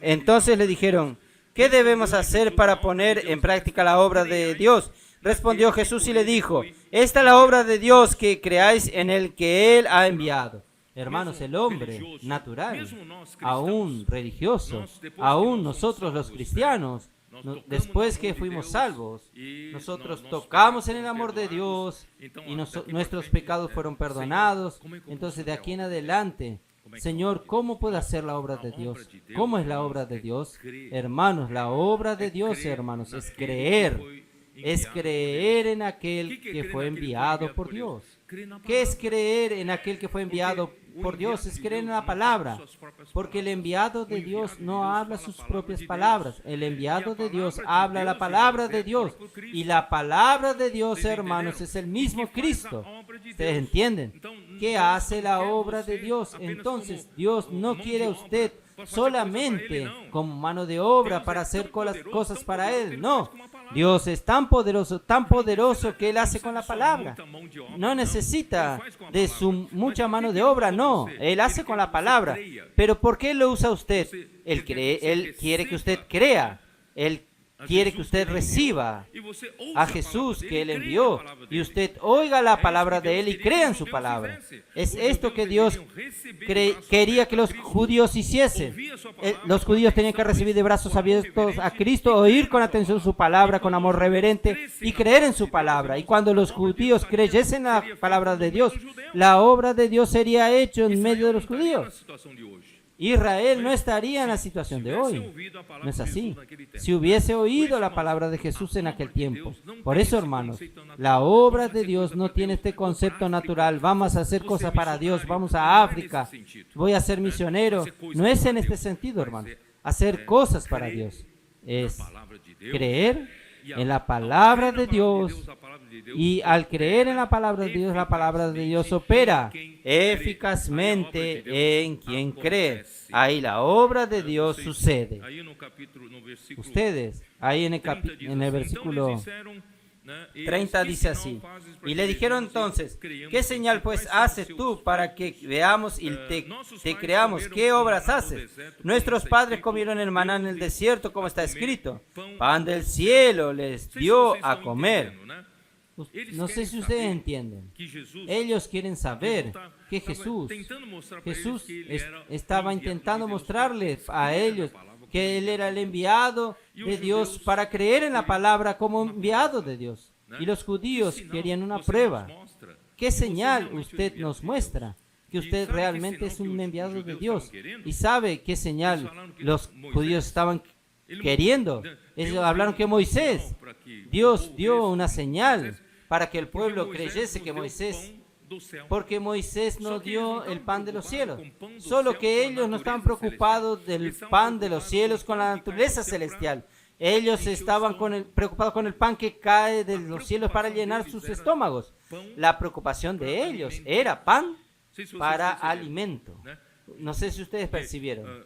Entonces le dijeron, ¿qué debemos hacer para poner en práctica la obra de Dios? Respondió Jesús y le dijo, esta es la obra de Dios, que creáis en el que Él ha enviado. Hermanos, el hombre natural, aún religioso, aún nosotros los cristianos, después que fuimos salvos, nosotros tocamos en el amor de Dios y nuestros pecados fueron perdonados. Entonces, de aquí en adelante, Señor, ¿cómo puedo hacer la obra de Dios? ¿Cómo es la obra de Dios? Hermanos, la obra de Dios, hermanos, es creer en aquel que fue enviado por Dios. ¿Qué es creer en aquel que fue enviado por Dios? Es creer en la palabra, porque el enviado de Dios no habla sus propias palabras. El enviado de Dios habla la palabra de Dios, y la palabra de Dios, hermanos, es el mismo Cristo. ¿Ustedes entienden? ¿Qué hace la obra de Dios? Entonces, Dios no quiere a usted solamente como mano de obra para hacer cosas para Él. No, Dios es tan poderoso que Él hace con la palabra. No necesita de su mucha mano de obra, no. Él hace con la palabra. Pero ¿por qué lo usa usted? Él quiere que usted crea. Él quiere que usted reciba a Jesús que Él envió, y usted oiga la palabra de Él y crea en su palabra. Es esto que Dios quería que los judíos hiciesen. Los judíos tenían que recibir de brazos abiertos a Cristo, oír con atención su palabra, con amor reverente, y creer en su palabra. Y cuando los judíos creyesen la palabra de Dios, la obra de Dios sería hecha en medio de los judíos. Israel no estaría en la situación de hoy. No es así. Si hubiese oído la palabra de Jesús en aquel tiempo. Por eso, hermanos, la obra de Dios no tiene este concepto natural. Vamos a hacer cosas para Dios. Vamos a África. Voy a ser misionero. No es en este sentido, hermanos. Hacer cosas para Dios es creer en la palabra de Dios. Y al creer en la palabra de Dios opera eficazmente en quien cree. Ahí la obra de Dios sucede. Ustedes, ahí en el versículo 30 dice así: y le dijeron entonces, ¿qué señal pues haces tú para que veamos y te creamos? ¿Qué obras haces? Nuestros padres comieron el maná en el desierto, como está escrito. Pan del cielo les dio a comer. No sé si ustedes entienden. Ellos quieren saber que Jesús estaba intentando mostrarles a ellos que Él era el enviado de Dios para creer en la palabra como enviado de Dios. Y los judíos querían una prueba. ¿Qué señal usted nos muestra? Que usted realmente es un enviado de Dios. ¿Y sabe qué señal los judíos estaban queriendo? Ellos hablaron que Moisés, Dios dio una señal para que el pueblo creyese que Moisés, porque Moisés no dio el pan de los cielos. Solo que ellos no estaban preocupados del pan de los cielos con la naturaleza celestial. Ellos estaban preocupados con el pan que cae de los cielos para llenar sus estómagos. La preocupación de ellos era pan para alimento. No sé si ustedes percibieron.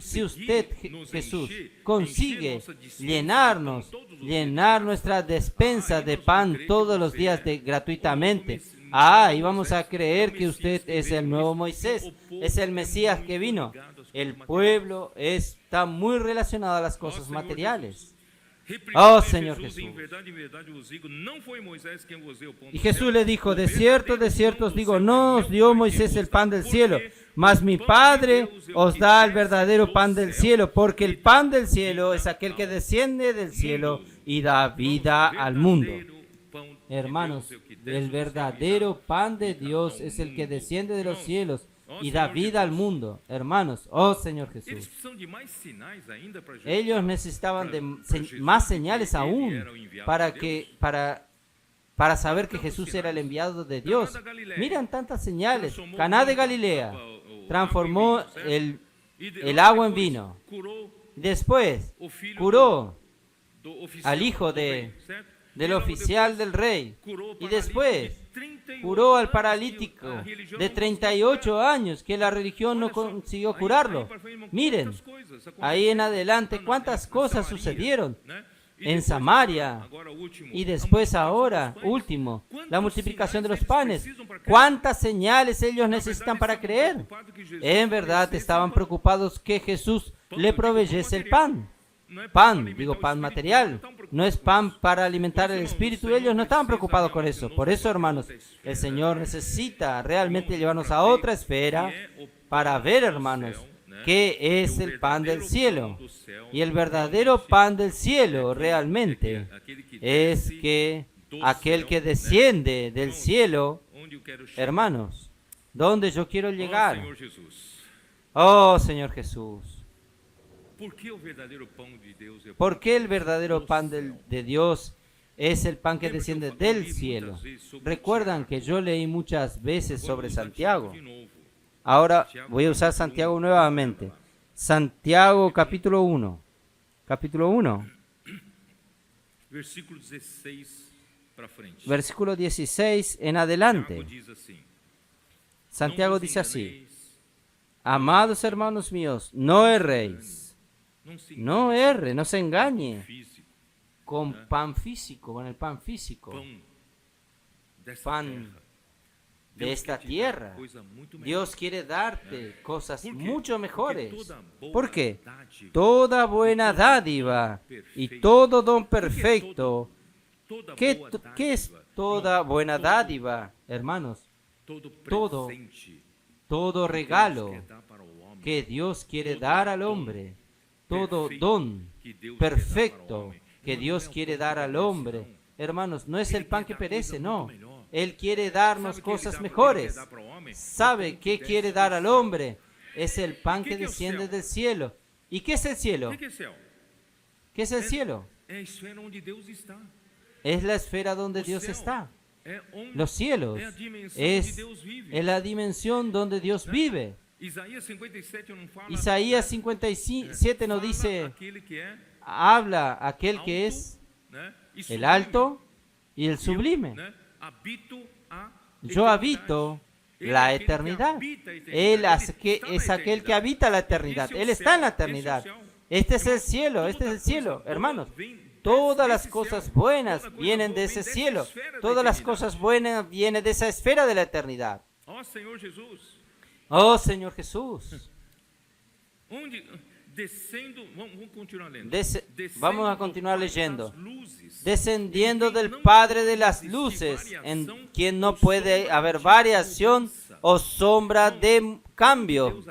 Si usted, Jesús, consigue llenar nuestra despensa de pan todos los días gratuitamente, y vamos a creer que usted es el nuevo Moisés, es el Mesías que vino. El pueblo está muy relacionado a las cosas materiales. Oh, Señor Jesús. Y Jesús le dijo, de cierto os digo, no os dio Moisés el pan del cielo, mas mi Padre os da el verdadero pan del cielo, porque el pan del cielo es aquel que desciende del cielo y da vida al mundo. Hermanos, el verdadero pan de Dios es el que desciende de los cielos y da vida al mundo. Hermanos, oh Señor Jesús, ellos necesitaban de más señales aún para saber que Jesús era el enviado de Dios. Miran tantas señales. Caná de Galilea transformó el agua en vino. Después curó al hijo del oficial del rey. Y después curó al paralítico de 38 años, que la religión no consiguió curarlo. Miren, ahí en adelante cuántas cosas sucedieron en Samaria. Y después ahora, último, la multiplicación de los panes. ¿Cuántas señales ellos necesitan para creer? En verdad estaban preocupados que Jesús le proveyese el pan. Pan material, no es pan para alimentar el espíritu. Ellos no estaban preocupados con eso. Por eso, hermanos, el Señor necesita realmente llevarnos a otra esfera para ver, hermanos, qué es el pan del cielo. Y el verdadero pan del cielo realmente es que aquel que desciende del cielo, hermanos, ¿dónde yo quiero llegar? Oh, Señor Jesús. ¿Por qué el verdadero pan de Dios es el pan que desciende del cielo? Recuerdan que yo leí muchas veces sobre Santiago. Ahora voy a usar Santiago nuevamente. Santiago capítulo 1. Capítulo 1. Versículo 16 en adelante. Santiago dice así: amados hermanos míos, no erréis. No erre, no se engañe con pan físico, con el pan físico, pan de esta tierra. Dios quiere darte cosas mucho mejores. ¿Por qué? Toda buena dádiva y todo don perfecto. ¿Qué es toda buena dádiva, hermanos? Todo regalo que Dios quiere dar al hombre. Todo don perfecto que Dios quiere dar al hombre. Hermanos, no es el pan que perece, no. Él quiere darnos cosas mejores. ¿Sabe qué quiere dar al hombre? Es el pan que desciende del cielo. ¿Y qué es el cielo? ¿Qué es el cielo? Es la esfera donde Dios está. Los cielos es la dimensión donde Dios vive. Isaías 57 nos dice, habla aquel que es el alto y el sublime. Yo habito la eternidad. Él es aquel que habita la eternidad. Él está en la eternidad. Este es el cielo, hermanos. Todas las cosas buenas vienen de ese cielo. Todas las cosas buenas vienen de esa esfera de la eternidad. Oh, Señor Jesús. Vamos a continuar leyendo. Descendiendo del Padre de las luces, en quien no puede haber variación o sombra de cambio.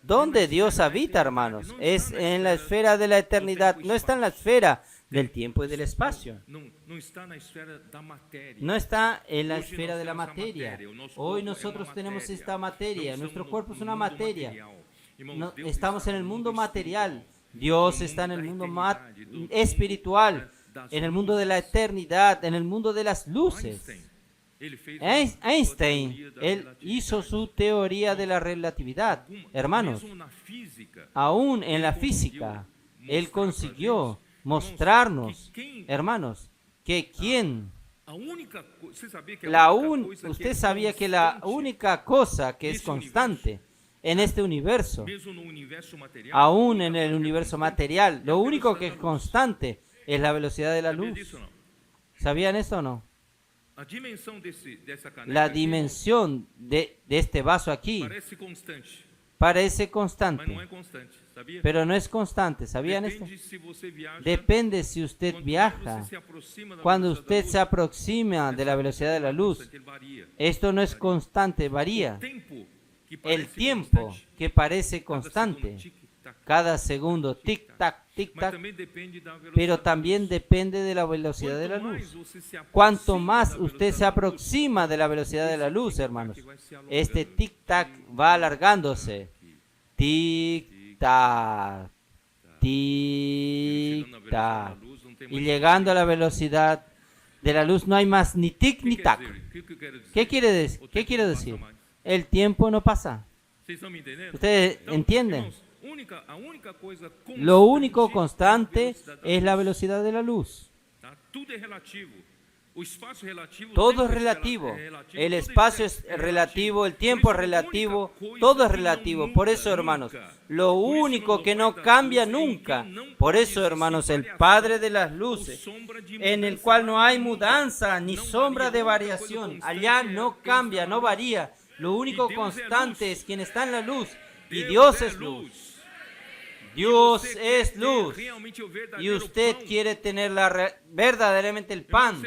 ¿Dónde Dios habita, hermanos? Es en la esfera de la eternidad. No está en la esfera del tiempo y del espacio. Não está na esfera da matéria. No está en la Hoje esfera nós de la temos a materia. matéria, o nosso Hoy corpo é nosotros uma tenemos matéria. esta materia. Nós Nuestro estamos cuerpo es no una mundo materia. material. Irmãos, No, Deus estamos está en el no mundo material. espiritual. Dios No está en mundo el da mundo eternidade, do mundo espiritual, das en el mundo de la luzes. eternidad, en el mundo de las luces. Einstein, ele fez uma sua Einstein, teoria da él relatividade. hizo su teoría de la relatividad. Hermanos, Mesmo na física, aún en la física, él consiguió mostrarnos, hermanos, que quién, a única você sabia que a única coisa que usted é sabía que la constante, única cosa que es nesse constante en este universo, mesmo no universo material, aún en el universo material, lo único que es constante es la velocidad de la sabia luz. disso ou não? ¿Sabían esto o no? A dimensão dessa caneca La aqui, dimensión de este vaso aquí parece constante, parece mas constante, não é constante, sabia? pero no es constante. ¿Sabían esto? Depende se você viaja, Depende si usted quanto viaja. você se aproxima da Cuando velocidade usted da se luz, aproxima de la velocidad de la luz, ele varia. esto no es constante, varía. Tempo que El parece tiempo constante, que parece cada constante, segundo, tic-tac, cada segundo, tic-tac, mas tic-tac, também depende da velocidade pero da también luz. depende de la velocidad de la Quanto luz. mais você se Cuanto aproxima más da usted velocidade se da luz, aproxima de la velocidad de la luz, tic-tac hermanos, vai se alongando. este tic-tac va alargándose. Tic-tac, tic-tac. Y llegando a la velocidad de la luz no hay más ni tic ni tac. ¿Qué quiere decir? ¿Qué quiere decir? El tiempo no pasa. ¿Ustedes entienden? Lo único constante es la velocidad de la luz. Todo es relativo. El espacio es relativo, el tiempo es relativo, todo es relativo. Por eso, hermanos, lo único que no cambia nunca. Por eso, hermanos, el Padre de las luces, en el cual no hay mudanza ni sombra de variación. Allá no cambia, no varía. Lo único constante es quien está en la luz. Y Dios es luz. Dios es luz. Y usted quiere tener verdaderamente el pan.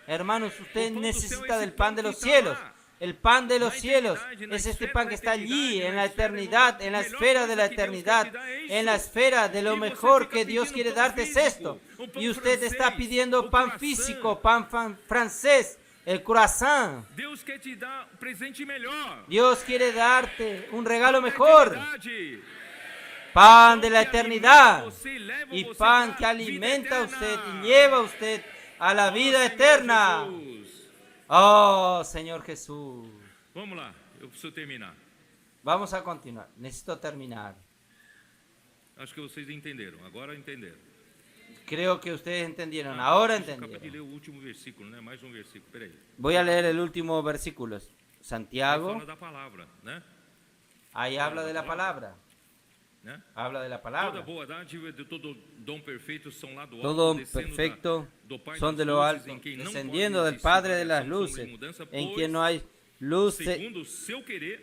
Hermanos, usted necesita del pan de los cielos. El pan de los cielos es este pan que está allí, en la eternidad, en la esfera de la eternidad, en la esfera de lo mejor que Dios quiere darte es esto. Y usted está pidiendo pan físico, pan francés, el croissant. Dios quiere darte un regalo mejor. Pan de la eternidad y pan que alimenta a usted y lleva a usted a la vida eterna. Oh, Señor Jesús. Vamos lá, eu preciso terminar. Vamos a continuar. Necesito terminar. Acho que vocês entenderam, agora entenderam. Creo que ustedes entendieron. Ahora Acabei de entendieron. ler o último versículo, né? Mais um versículo, peraí. Voy a leer el último versículo. Aí Santiago, fala da palavra, né? ahí habla de la palabra. Né? Habla de la Toda palabra. boa dádiva de todo dom perfeito são lá do alto, Todo descendo perfecto do Pai son das de lo luzes, alto, em quem não descendiendo pode del existir Padre de las variação, sombra luces, e mudança, en pois, quien no hay luz. segundo o seu querer,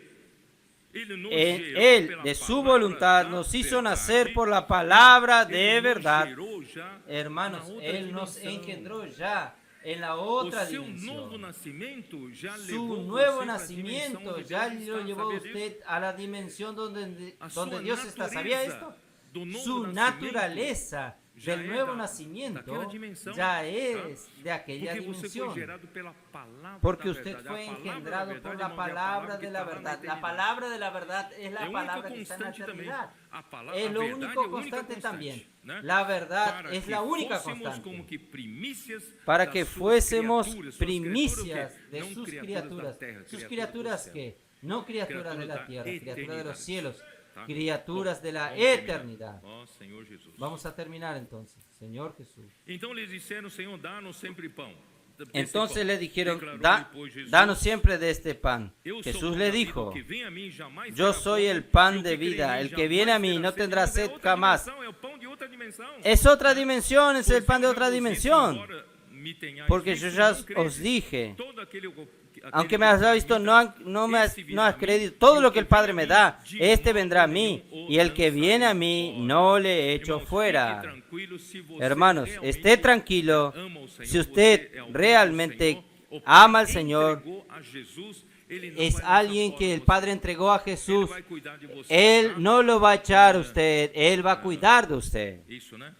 ele nos En gerou Él, pela de su palavra voluntad, da nos hizo verdade, nacer por la palabra ele de nos verdad. gerou já Hermanos, na outra Él nos dimensão. engendró ya en la O otra seu novo dimensión. nascimento já Su levou nuevo você pra nacimiento dimensão onde ya Deus lo está, llevó sabia disso? usted a la dimensión donde A sua Dios está. ¿Sabía natureza esto? do novo Su nascimento naturaleza já del é nuevo daquela nacimiento dimensão, ya tá? es de aquella Porque você foi dimensión. gerado pela palavra Porque da usted verdade. fue A palavra da engendrado verdade, por la irmãos, é a palabra que de la está lá na verdad. La eternidade. palabra de la verdad es É la a única palabra que está en la constante também. eternidad. A palavra, Es lo a verdade único é a única constante constante, también. né? La verdad Para es que la única fôssemos constante. como que primícias Para das que suas fuésemos criaturas, suas primicias criaturas, o quê? de Não sus criaturas criaturas. da terra, ¿Sus criaturas criaturas do céu. qué? No criaturas de la Criaturas tierra, da criaturas de eternidade. los cielos, Tá? criaturas de la Vamos terminar. eternidad. Ó Senhor Jesus. Vamos a terminar entonces, Señor Jesús. Então lhes disseram, Senhor, dá-nos sempre pão. Desse Entonces pão. le dijeron, Declarou-lhe, pois, Jesus, danos siempre de este pan. Eu sou Jesús o pão le da vida, dijo, o que vem a mim jamais yo terá soy fome, el pan e o de que crê em vida, mim el que viene a jamais mí terá no sede. tendrá Mas é sed outra jamás. dimensão, é o pão de outra dimensão. Es otra dimensión, es el pan de otra Pois eu já vos disse, dimensión. embora me tenhais Porque visto, yo ya não credes. os dije, Todo aquele aunque que me has vem a visto, mim, no esse has virá a mí, creído. e Todo o lo que el Padre me da, de este vendrá a mí. modo Y el que viene a mí, no le echo Irmãos, fuera. fique tranquilo, se você Hermanos, realmente esté tranquilo. ama o Senhor, Si usted você é um realmente Senhor, o ama al Pai Señor, entregou a Jesus, ele não es vai lançar alguien fora que el você. Padre entregó a Ele Jesús. vai cuidar de você, Él tá? no lo va a echar a usted, Él va a cuidar de usted. Isso, né?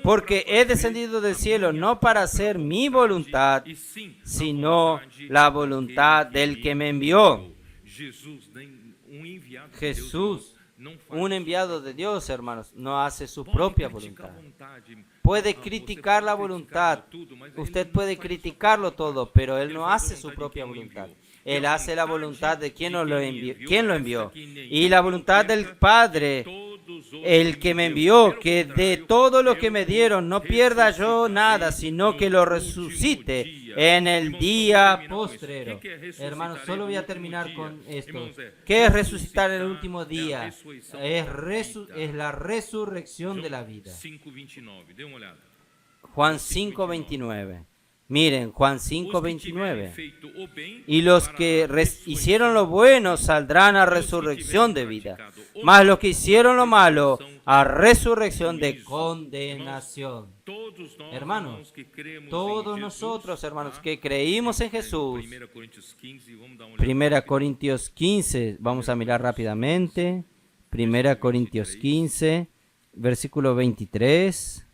Porque he descendido del cielo no para hacer mi voluntad, sino la voluntad del que me envió. Jesús, un enviado de Dios, hermanos, no hace su propia voluntad. Puede criticar la voluntad, usted puede criticarlo todo, pero Él no hace su propia voluntad. Él hace la voluntad de quien lo envió. Y la voluntad del Padre, el que me envió, que de todo lo que me dieron no pierda yo nada, sino que lo resucite en el día postrero. Hermanos, solo voy a terminar con esto. ¿Qué es resucitar en el último día? Es la resurrección de la vida. Juan 5:29. Miren, Juan 5:29. Y los que hicieron lo bueno saldrán a resurrección de vida, mas los que hicieron lo malo a resurrección de condenación. Hermanos, todos nosotros, hermanos, que creímos en Jesús, 1 Corintios 15, vamos a mirar rápidamente, 1 Corintios 15, versículo 23.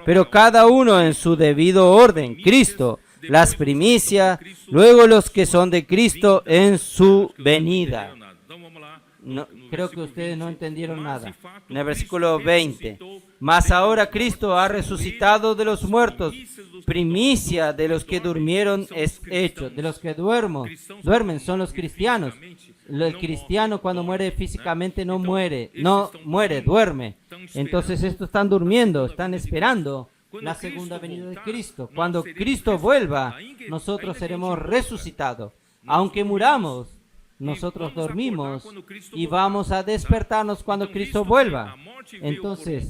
Pero cada uno en su debido orden, Cristo, las primicias, luego los que son de Cristo en su venida. No, creo que ustedes no entendieron nada. En el versículo 20. Mas ahora Cristo ha resucitado de los muertos, primicia de los que durmieron es hecho, de los que duermen son los cristianos. El cristiano cuando muere físicamente no muere, duerme. Entonces estos están durmiendo, están esperando la segunda venida de Cristo. Cuando Cristo vuelva, nosotros seremos resucitados. Aunque muramos, nosotros dormimos y vamos a despertarnos cuando Cristo vuelva. Entonces,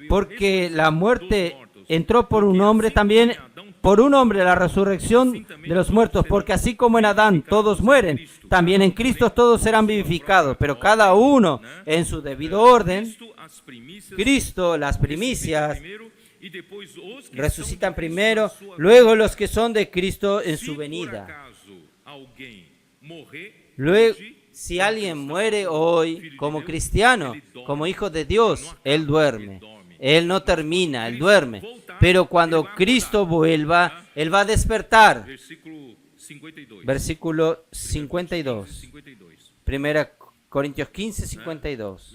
porque la muerte entró por un hombre, también por un hombre la resurrección de los muertos, porque así como en Adán todos mueren, también en Cristo todos serán vivificados, pero cada uno en su debido orden. Cristo, las primicias, resucitan primero, luego los que son de Cristo en su venida. Luego, si alguien muere hoy como cristiano, como hijo de Dios, él duerme. Él no termina, él duerme. Pero cuando Cristo vuelva, él va a despertar. Versículo 52. 1 Corintios 15, 52.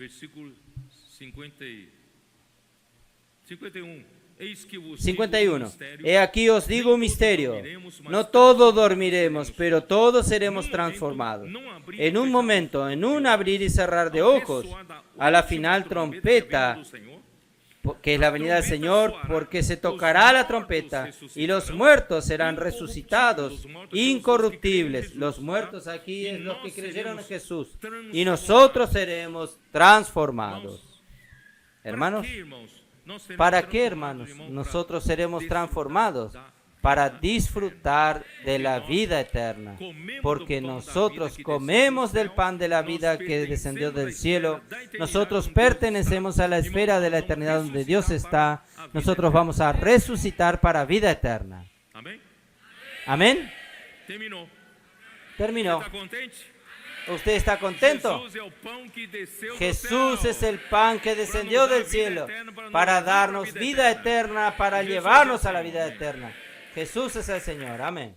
51. He aquí os digo un misterio. No todos dormiremos, pero todos seremos transformados. En un momento, en un abrir y cerrar de ojos, a la final trompeta, que es la venida del Señor, porque se tocará la trompeta y los muertos serán resucitados, incorruptibles. Los muertos aquí es los que creyeron en Jesús y nosotros seremos transformados. Hermanos, ¿para qué, hermanos? Nosotros seremos transformados para disfrutar de la vida eterna, porque nosotros comemos del pan de la vida que descendió del cielo, nosotros pertenecemos a la esfera de la eternidad donde Dios está, nosotros vamos a resucitar para vida eterna. Amén. Terminó. ¿Usted está contento? Jesús es el pan que descendió del cielo para darnos vida eterna, para llevarnos a la vida eterna. Jesús es el Señor. Amén.